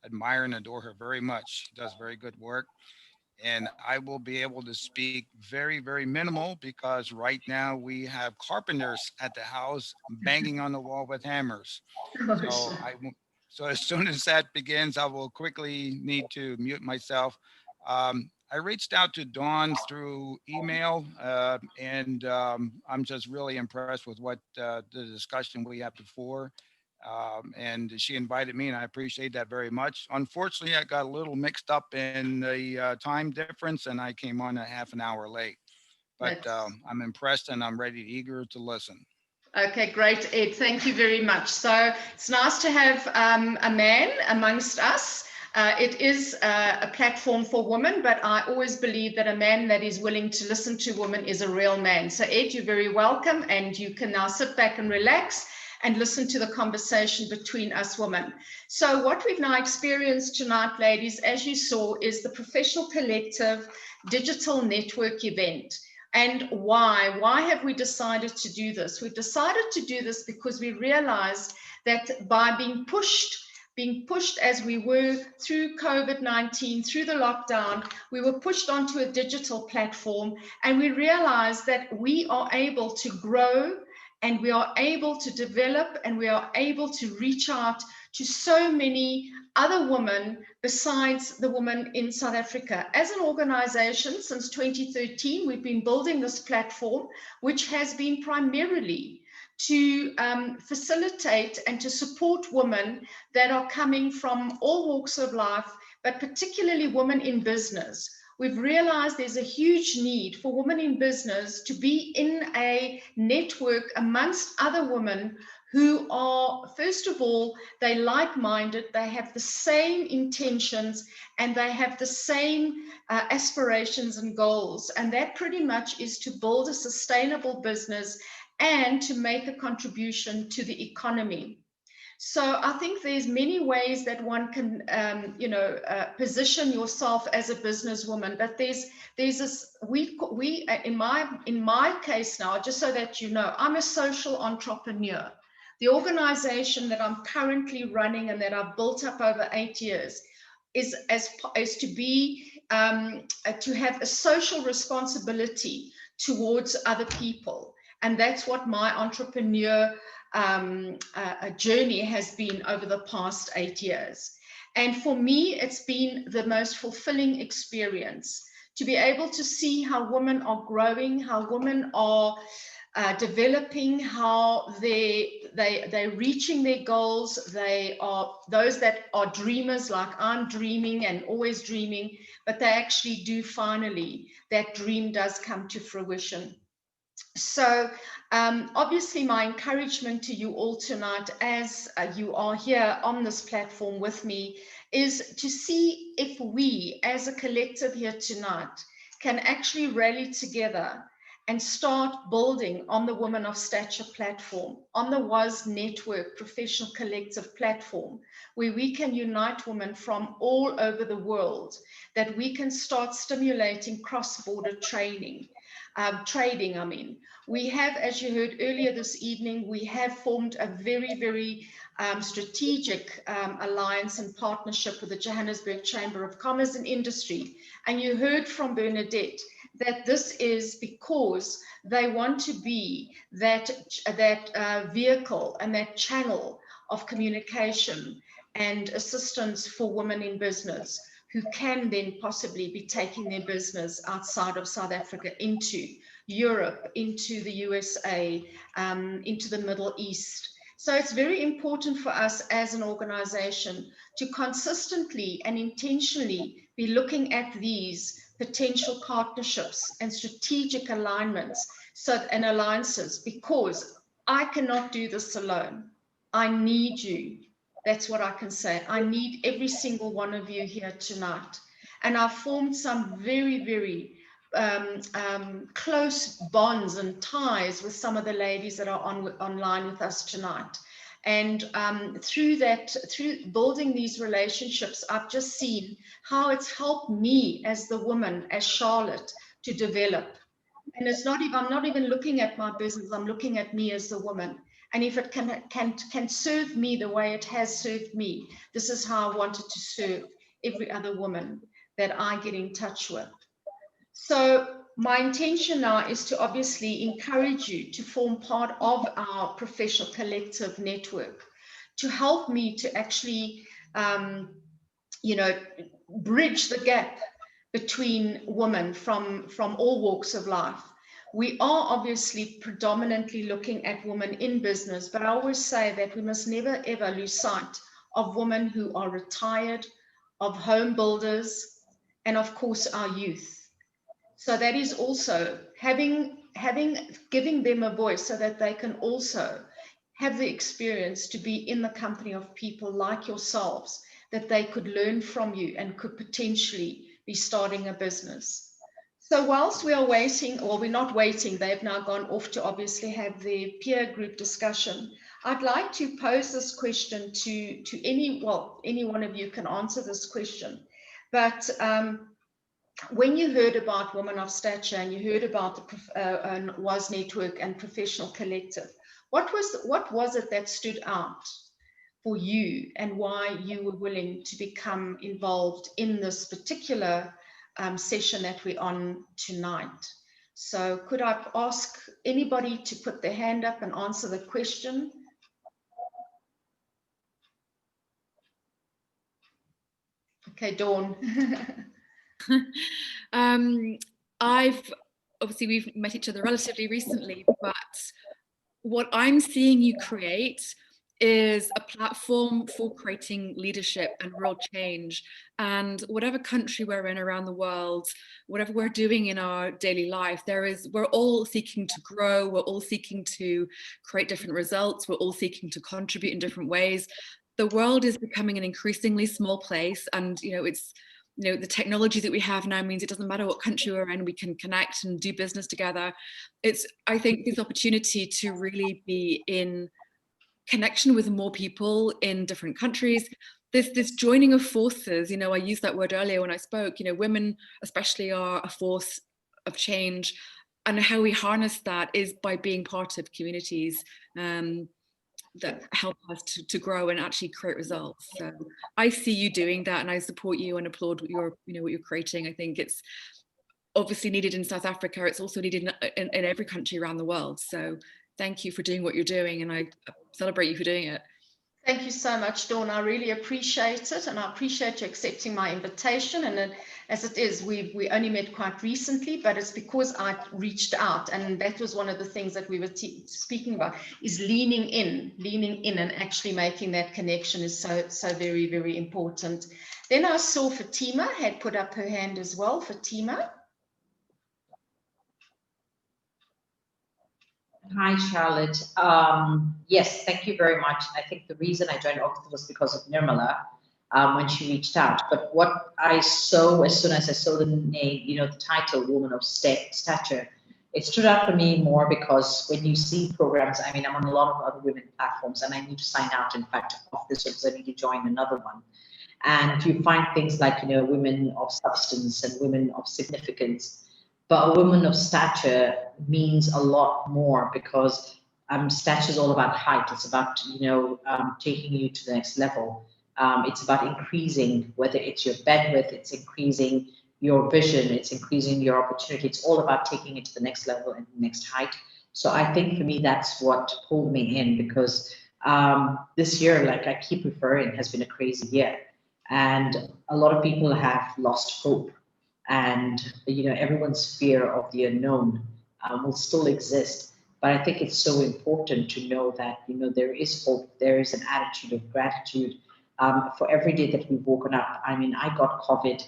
N: admire and adore her very much. She does very good work. And I will be able to speak very, very minimal because right now we have carpenters at the house banging on the wall with hammers. So as soon as that begins, I will quickly need to mute myself. I reached out to Dawn through email, and I'm just really impressed with what the discussion we had before. And she invited me, and I appreciate that very much. Unfortunately, I got a little mixed up in the time difference, and I came on a half an hour late. But I'm impressed, and I'm ready, eager to listen.
A: Okay, great, Ed. Thank you very much. So it's nice to have a man amongst us. It is a platform for women, but I always believe that a man that is willing to listen to women is a real man. So Ed, you're very welcome, and you can now sit back and relax and listen to the conversation between us women. So what we've now experienced tonight, ladies, as you saw, is the Professional Collective Digital Network event. And why? Why have we decided to do this? We've decided to do this because we realized that by being pushed as we were through COVID-19, through the lockdown, we were pushed onto a digital platform, and we realized that we are able to grow, and we are able to develop, and we are able to reach out to so many other women besides the women in South Africa. As an organization, since 2013, we've been building this platform, which has been primarily to facilitate and to support women that are coming from all walks of life, but particularly women in business. We've realized there's a huge need for women in business to be in a network amongst other women who are, first of all, they like-minded, they have the same intentions, and they have the same aspirations and goals. And that pretty much is to build a sustainable business and to make a contribution to the economy. So I think there's many ways that one can, position yourself as a businesswoman. But there's this. In my case now, just so that you know, I'm a social entrepreneur. The organization that I'm currently running and that I've built up over 8 years is to have a social responsibility towards other people. And that's what my entrepreneur journey has been over the past 8 years. And for me, it's been the most fulfilling experience to be able to see how women are growing, how women are developing, how they're reaching their goals. They are those that are dreamers, like I'm dreaming and always dreaming, but they actually do finally, that dream does come to fruition. So obviously my encouragement to you all tonight, as you are here on this platform with me, is to see if we as a collective here tonight can actually rally together and start building on the Women of Stature platform, on the WAS Network Professional Collective platform, where we can unite women from all over the world, that we can start stimulating cross-border trading. We have, as you heard earlier this evening, we have formed a very, very strategic alliance and partnership with the Johannesburg Chamber of Commerce and Industry. And you heard from Bernadette that this is because they want to be that vehicle and that channel of communication and assistance for women in business, who can then possibly be taking their business outside of South Africa into Europe, into the USA, into the Middle East. So it's very important for us as an organization to consistently and intentionally be looking at these potential partnerships and strategic alignments and alliances, because I cannot do this alone. I need you. That's what I can say. I need every single one of you here tonight. And I've formed some very, very close bonds and ties with some of the ladies that are online with us tonight. And through building these relationships, I've just seen how it's helped me as the woman, as Charlotte, to develop. And it's not even, I'm not even looking at my business, I'm looking at me as the woman. And if it can serve me the way it has served me, this is how I wanted to serve every other woman that I get in touch with. So my intention now is to obviously encourage you to form part of our professional collective network, to help me to actually, bridge the gap between women from all walks of life. We are obviously predominantly looking at women in business, but I always say that we must never ever lose sight of women who are retired, of home builders, and of course our youth. So that is also giving them a voice so that they can also have the experience to be in the company of people like yourselves that they could learn from you and could potentially be starting a business. So whilst we are waiting, or we're not waiting, they've now gone off to obviously have their peer group discussion. I'd like to pose this question to any one of you can answer this question. But when you heard about Women of Stature and you heard about the WAS Network and Professional Collective, what was it that stood out for you and why you were willing to become involved in this particular session that we're on tonight? So could I ask anybody to put their hand up and answer the question? Okay, Dawn.
I: We've met each other relatively recently, but what I'm seeing you create is a platform for creating leadership and real change. And whatever country we're in around the world, whatever we're doing in our daily life, we're all seeking to grow, we're all seeking to create different results, we're all seeking to contribute in different ways. The world is becoming an increasingly small place, and the technology that we have now means it doesn't matter what country we're in, we can connect and do business together. I think this opportunity to really be in connection with more people in different countries, this joining of forces, I used that word earlier when I spoke, women especially are a force of change, and how we harness that is by being part of communities that help us to grow and actually create results. So I see you doing that, and I support you and applaud what you're creating. I think it's obviously needed in South Africa. It's also needed in every country around the world. So thank you for doing what you're doing, and I celebrate you for doing it.
A: Thank you so much, Dawn. I really appreciate it, and I appreciate you accepting my invitation. And as it is, we only met quite recently, but it's because I reached out, and that was one of the things that we were speaking about, is leaning in and actually making that connection is so very, very important. Then I saw Fatima had put up her hand as well. Fatima.
D: Hi, Charlotte. Yes, thank you very much. I think the reason I joined Oxford was because of Nirmala when she reached out. But what I saw as soon as I saw the name, the title, Woman of Stature, it stood out for me more because when you see programs, I'm on a lot of other women platforms, and I need to sign out, in fact, of this because I need to join another one. And you find things like, women of substance and women of significance. But a woman of stature means a lot more, because stature is all about height. It's about, taking you to the next level. It's about increasing, whether it's your bandwidth, it's increasing your vision, it's increasing your opportunity. It's all about taking it to the next level and the next height. So I think for me, that's what pulled me in, because this year, like I keep referring, has been a crazy year. And a lot of people have lost hope. And everyone's fear of the unknown will still exist, but I think it's so important to know that there is hope, there is an attitude of gratitude for every day that we've woken up. I got COVID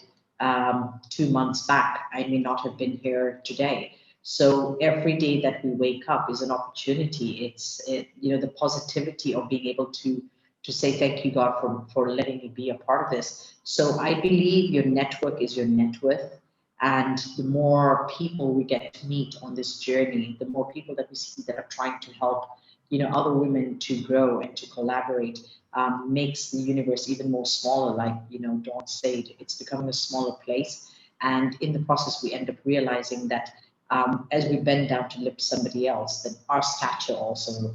D: 2 months back. I may not have been here today. So every day that we wake up is an opportunity. It's the positivity of being able to say thank you, God, for letting me be a part of this. So I believe your network is your net worth. And the more people we get to meet on this journey, the more people that we see that are trying to help, other women to grow and to collaborate, makes the universe even more smaller. Like, Dawn said, it's becoming a smaller place. And in the process, we end up realizing that as we bend down to lift somebody else, that our stature also,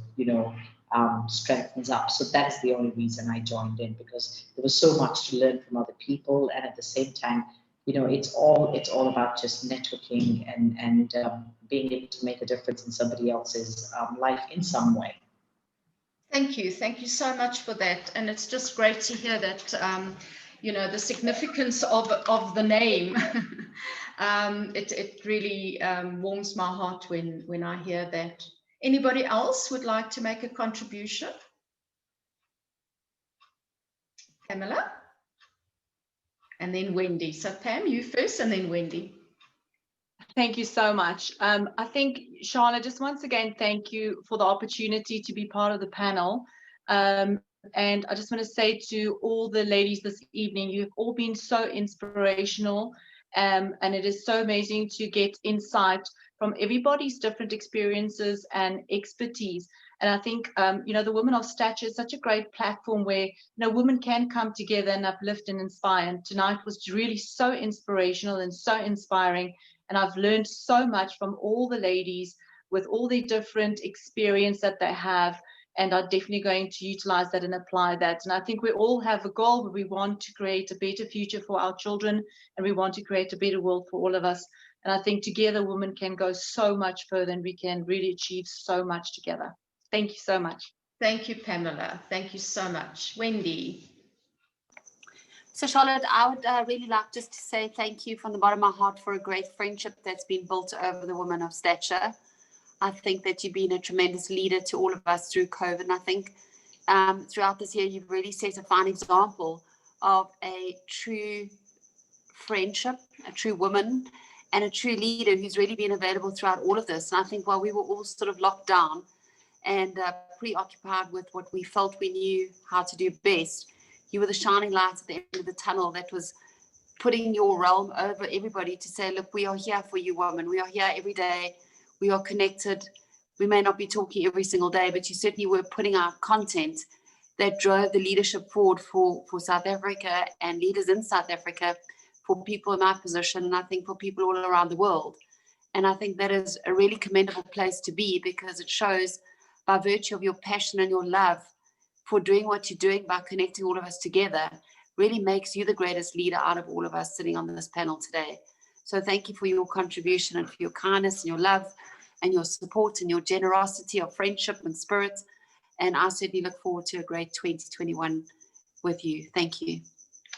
D: strengthens up. So that's the only reason I joined in, because there was so much to learn from other people, and at the same time, it's all about just networking and being able to make a difference in somebody else's life in some way.
A: Thank you so much for that, and it's just great to hear that the significance of the name. It really warms my heart when I hear that. Anybody else would like to make a contribution? Pamela? And then Wendy. So Pam, you first, and then Wendy.
K: Thank you so much. I think, Charlotte, just once again, thank you for the opportunity to be part of the panel. And I just want to say to all the ladies this evening, you've all been so inspirational. And it is so amazing to get insight from everybody's different experiences and expertise. And I think, the Women of Stature is such a great platform where, women can come together and uplift and inspire. And tonight was really so inspirational and so inspiring. And I've learned so much from all the ladies with all the different experience that they have, and are definitely going to utilize that and apply that. And I think we all have a goal where we want to create a better future for our children, and we want to create a better world for all of us. And I think together women can go so much further, and we can really achieve so much together. Thank you so much.
A: Thank you, Pamela. Thank you so much. Wendy.
G: So Charlotte, I would really like just to say thank you from the bottom of my heart for a great friendship that's been built over the Women of Stature. I think that you've been a tremendous leader to all of us through COVID. And I think throughout this year, you've really set a fine example of a true friendship, a true woman, and a true leader who's really been available throughout all of this. And I think while we were all sort of locked down and preoccupied with what we felt we knew how to do best, you were the shining light at the end of the tunnel that was putting your realm over everybody to say, look, we are here for you, women. We are here every day. We are connected. We may not be talking every single day, but you certainly were putting out content that drove the leadership forward for South Africa and leaders in South Africa, for people in my position, and I think for people all around the world. And I think that is a really commendable place to be, because it shows, by virtue of your passion and your love for doing what you're doing, by connecting all of us together, really makes you the greatest leader out of all of us sitting on this panel today. So thank you for your contribution and for your kindness and your love and your support and your generosity of friendship and spirit. And I certainly look forward to a great 2021 with you. Thank you.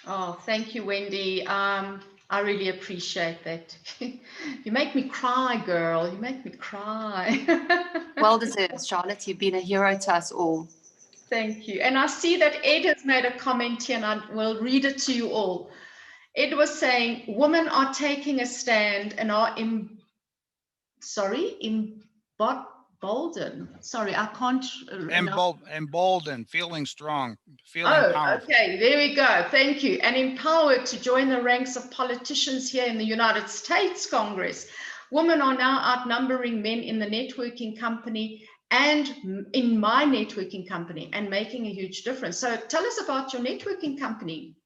A: Oh, thank you, Wendy. I really appreciate that. You make me cry, girl. You make me cry.
G: Well deserved, Charlotte. You've been a hero to us all.
A: Thank you. And I see that Ed has made a comment here, and I will read it to you all. Ed was saying, women are taking a stand and are emboldened. Sorry, I can't.
N: Emboldened, feeling strong, feeling powerful.
A: Okay, there we go. Thank you. And empowered to join the ranks of politicians here in the United States Congress. Women are now outnumbering men in the networking company and in my networking company, and making a huge difference. So tell us about your networking company,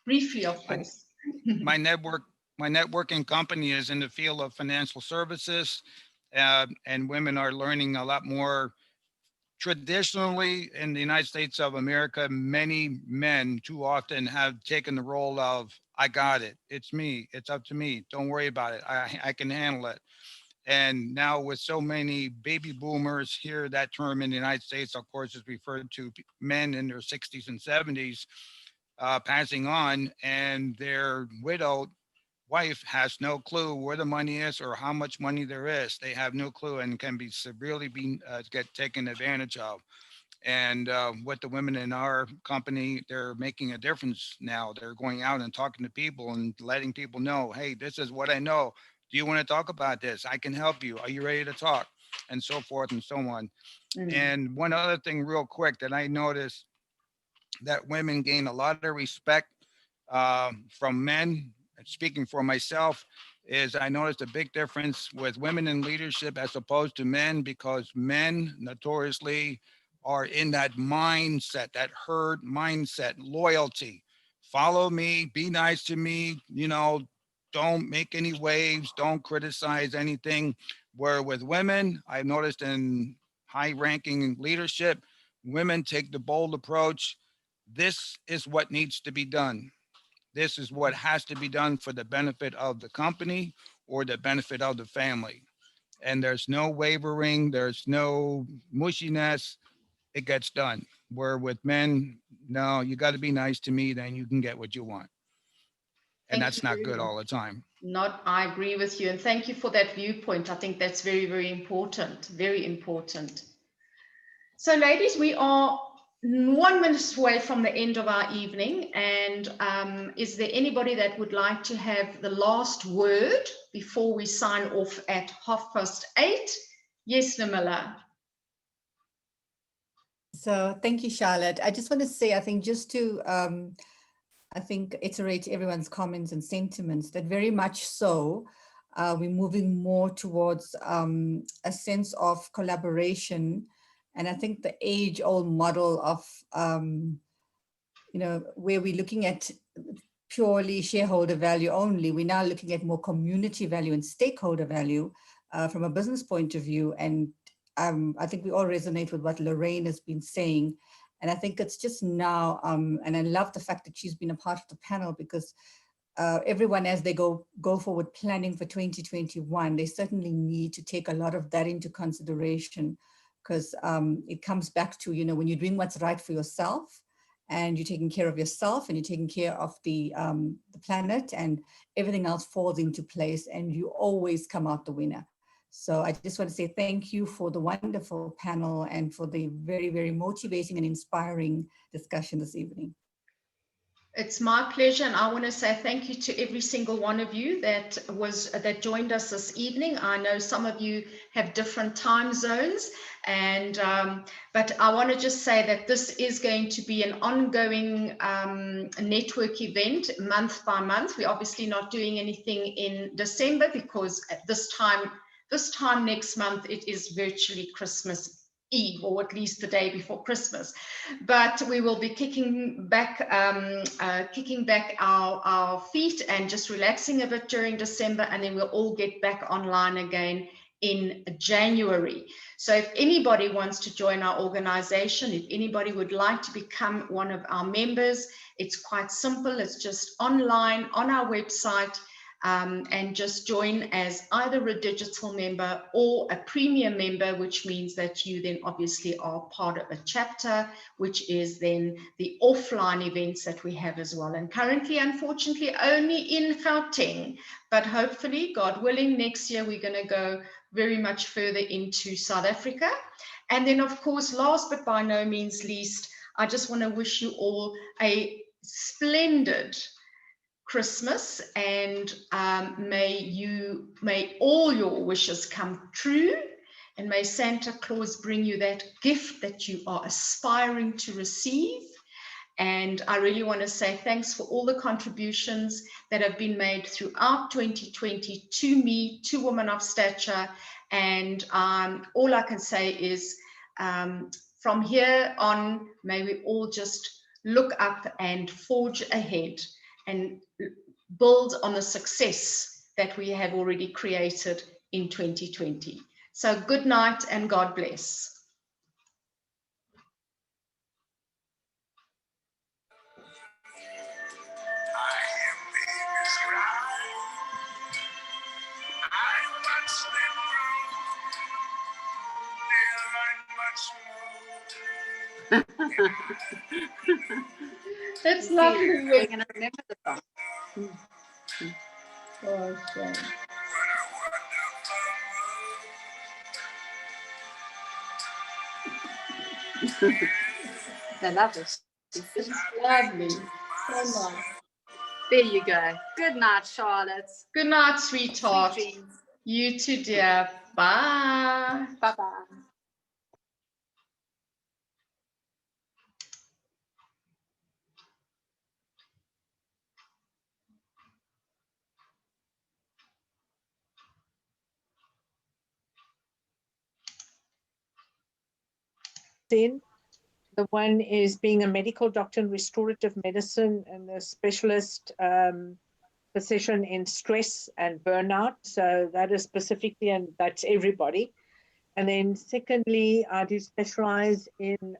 A: briefly, of course.
N: My networking company is in the field of financial services, and women are learning a lot more. Traditionally, in the United States of America, many men too often have taken the role of, I got it, it's me, it's up to me, don't worry about it, I can handle it. And now with so many baby boomers here, that term in the United States, of course, is referred to men in their 60s and 70s passing on, and their widowed wife has no clue where the money is or how much money there is. They have no clue and can be severely get taken advantage of. And with the women in our company, they're making a difference now. They're going out and talking to people and letting people know, hey, this is what I know. Do you want to talk about this? I can help you. Are you ready to talk? And so forth and so on. And one other thing real quick that I noticed, that women gain a lot of respect from men. Speaking for myself, is I noticed a big difference with women in leadership as opposed to men, because men notoriously are in that mindset, that herd mindset, loyalty. Follow me, be nice to me, don't make any waves, don't criticize anything. Where with women, I've noticed in high ranking leadership, women take the bold approach. This is what needs to be done. This is what has to be done for the benefit of the company or the benefit of the family. And there's no wavering, there's no mushiness. It gets done. Where with men, no, you got to be nice to me, then you can get what you want. And that's not good all the time.
A: I agree with you. And thank you for that viewpoint. I think that's very, very important. Very important. So ladies, we are 1 minute away from the end of our evening. And is there anybody that would like to have the last word before we sign off at 8:30? Yes, Namila.
F: So thank you, Charlotte. I just want to say, I think just to, I think iterate everyone's comments and sentiments that very much so, we're moving more towards a sense of collaboration. And I think the age-old model of, you know, where we're looking at purely shareholder value only, we're now looking at more community value and stakeholder value from a business point of view. And I think we all resonate with what Lorraine has been saying. And I think it's just now, and I love the fact that she's been a part of the panel, because everyone, as they go forward planning for 2021, they certainly need to take a lot of that into consideration, because it comes back to, you know, when you're doing what's right for yourself, and you're taking care of yourself, and you're taking care of the planet, and everything else falls into place, and you always come out the winner. So I just want to say thank you for the wonderful panel and for the very, very motivating and inspiring discussion this evening.
A: It's my pleasure, and I want to say thank you to every single one of you that joined us this evening. I know some of you have different time zones, and but I want to just say that this is going to be an ongoing network event, month by month. We're obviously not doing anything in December, because at this time next month it is virtually Christmas Eve, or at least the day before Christmas. But we will be kicking back our feet and just relaxing a bit during December, and then we'll all get back online again in January. So if anybody wants to join our organization, if anybody would like to become one of our members, it's quite simple. It's just online on our website. And just join as either a digital member or a premium member, which means that you then obviously are part of a chapter, which is then the offline events that we have as well. And currently, unfortunately, only in Gauteng, but hopefully, God willing, next year we're going to go very much further into South Africa. And then, of course, last but by no means least, I just want to wish you all a splendid Christmas, and may all your wishes come true, and may Santa Claus bring you that gift that you are aspiring to receive. And I really want to say thanks for all the contributions that have been made throughout 2020 to me, to Women of Stature. And all I can say is from here on, may we all just look up and forge ahead and build on the success that we have already created in 2020. So good night and God bless. That's lovely.
G: We're going to remember the song.
A: Oh, shame.
G: I love it.
A: It's lovely. So nice.
G: There you go. Good night, Charlotte.
A: Good night, sweetheart.
G: Sweet dreams.
A: You too, dear. Bye.
G: Bye-bye.
O: The one is being a medical doctor in restorative medicine and a specialist physician in stress and burnout. So that is specifically, and that's everybody. And then secondly, I do specialize in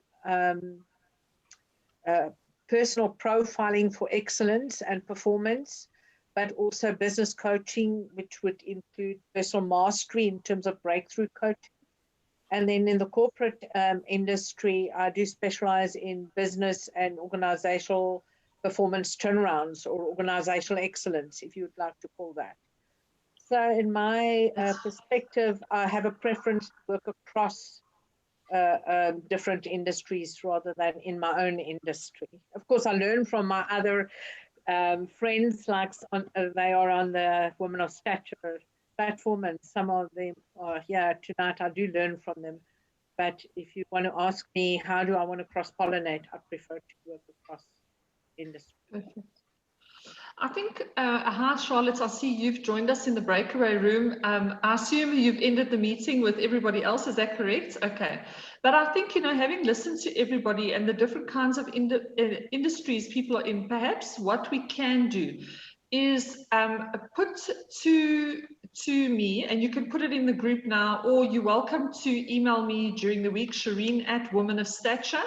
O: personal profiling for excellence and performance, but also business coaching, which would include personal mastery in terms of breakthrough coaching. And then in the corporate industry, I do specialize in business and organizational performance turnarounds, or organizational excellence, if you would like to call that. So in my perspective, I have a preference to work across different industries rather than in my own industry. Of course, I learn from my other friends, like they are on the Women of Stature platform, and some of them are here tonight. I do learn from them, But if you want to ask me, how do I want to cross-pollinate, I prefer to work across industry.
B: Perfect. I think, hi Charlotte, I see you've joined us in the breakaway room. I assume you've ended the meeting with everybody else, is that correct? Okay. But I think, you know, having listened to everybody and the different kinds of industries people are in, perhaps what we can do is put to me, and you can put it in the group now, or you're welcome to email me during the week, Shireen@womanofstature.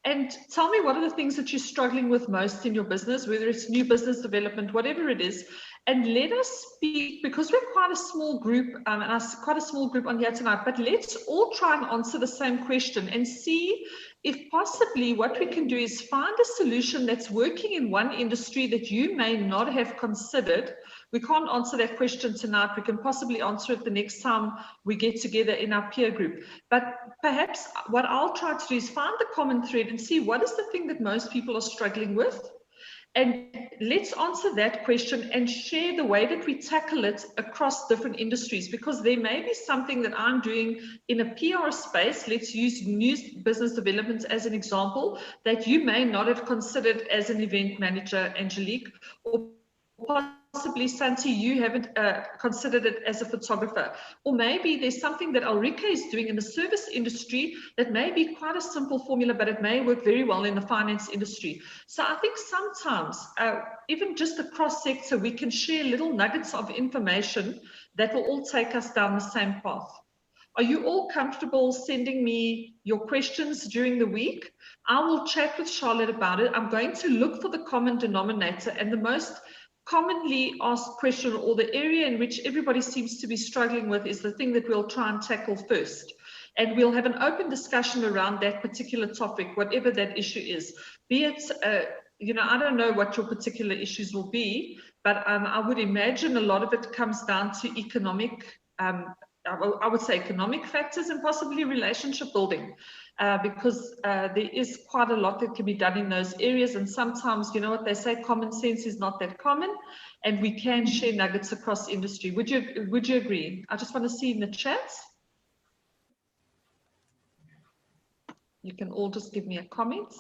B: And tell me what are the things that you're struggling with most in your business, whether it's new business development, whatever it is. And let us speak, because we're quite a small group, and quite a small group on here tonight, but let's all try and answer the same question and see if possibly what we can do is find a solution that's working in one industry that you may not have considered. We can't answer that question tonight. We can possibly answer it the next time we get together in our peer group. But perhaps what I'll try to do is find the common thread and see what is the thing that most people are struggling with. And let's answer that question and share the way that we tackle it across different industries, because there may be something that I'm doing in a PR space, let's use news business development as an example, that you may not have considered as an event manager, Angelique, or possibly Santi, you haven't considered it as a photographer. Or maybe there's something that Ulrika is doing in the service industry that may be quite a simple formula, but it may work very well in the finance industry. So I think sometimes, even just across sector, we can share little nuggets of information that will all take us down the same path. Are you all comfortable sending me your questions during the week? I will chat with Charlotte about it. I'm going to look for the common denominator, and the most commonly asked question, or the area in which everybody seems to be struggling with, is the thing that we'll try and tackle first. And we'll have an open discussion around that particular topic, whatever that issue is. Be it, you know, I don't know what your particular issues will be, but I would imagine a lot of it comes down to economic, I would say economic factors, and possibly relationship building. Because there is quite a lot that can be done in those areas, and sometimes, you know what they say, common sense is not that common, and we can share nuggets across industry. Would you agree? I just want to see in the chat. You can all just give me a comment.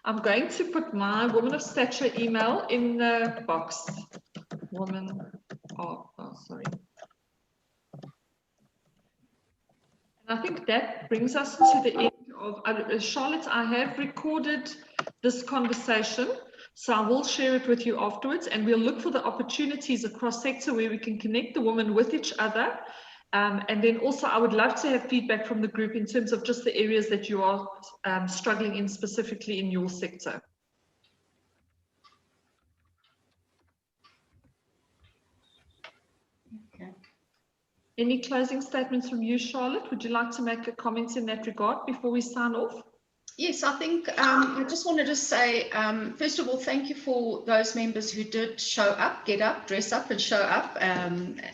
B: I'm going to put my Woman of Stature email in the box. Sorry. And I think that brings us to the end of, Charlotte, I have recorded this conversation, so I will share it with you afterwards, and we'll look for the opportunities across sector where we can connect the women with each other. And then also I would love to have feedback from the group in terms of just the areas that you are struggling in specifically in your sector.
A: Okay.
B: Any closing statements from you, Charlotte? Would you like to make a comment in that regard before we sign off?
A: Yes, I think I just wanted to say, first of all, thank you for those members who did show up, get up, dress up and show up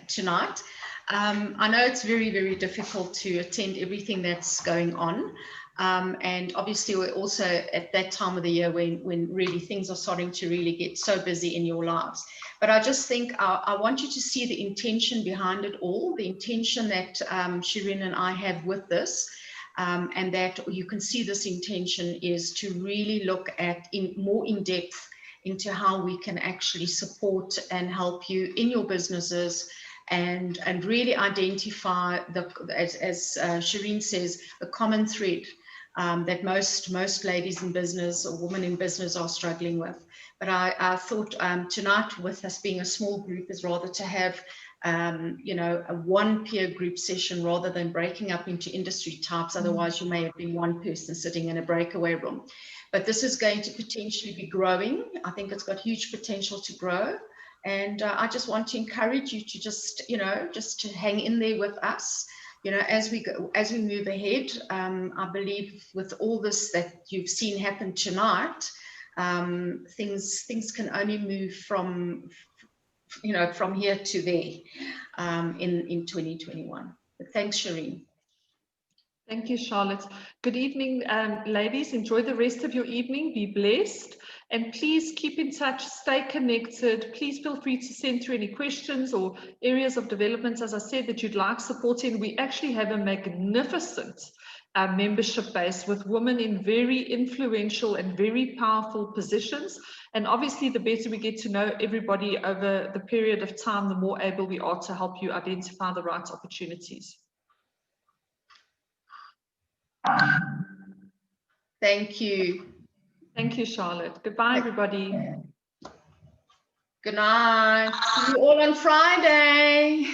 A: tonight. I know it's very, very difficult to attend everything that's going on. And obviously we're also at that time of the year when really things are starting to really get so busy in your lives. But I just think I want you to see the intention behind it all, the intention that Shireen and I have with this, and that you can see this intention is to really look at more in depth into how we can actually support and help you in your businesses, and really identify as Shireen says, the common thread that most ladies in business or women in business are struggling with. But I thought tonight, with us being a small group, is rather to have you know, a one peer group session rather than breaking up into industry types. Otherwise you may have been one person sitting in a breakaway room. But this is going to potentially be growing. I think it's got huge potential to grow. And I just want to encourage you to just, you know, just to hang in there with us. You know, as we move ahead, I believe with all this that you've seen happen tonight, things can only move from, you know, from here to there in 2021. But thanks, Shireen.
B: Thank you, Charlotte. Good evening, ladies. Enjoy the rest of your evening. Be blessed. And please keep in touch, stay connected. Please feel free to send through any questions or areas of development, as I said, that you'd like support in. We actually have a magnificent membership base with women in very influential and very powerful positions. And obviously, the better we get to know everybody over the period of time, the more able we are to help you identify the right opportunities.
A: Thank you.
B: Thank you, Charlotte. Goodbye, everybody.
A: Good night. See you all on Friday.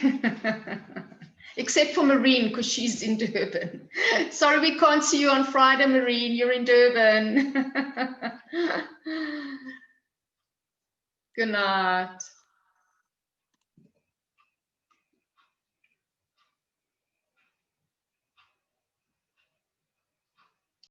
A: Except for Marine, because she's in Durban. Sorry, we can't see you on Friday, Marine. You're in Durban. Good night.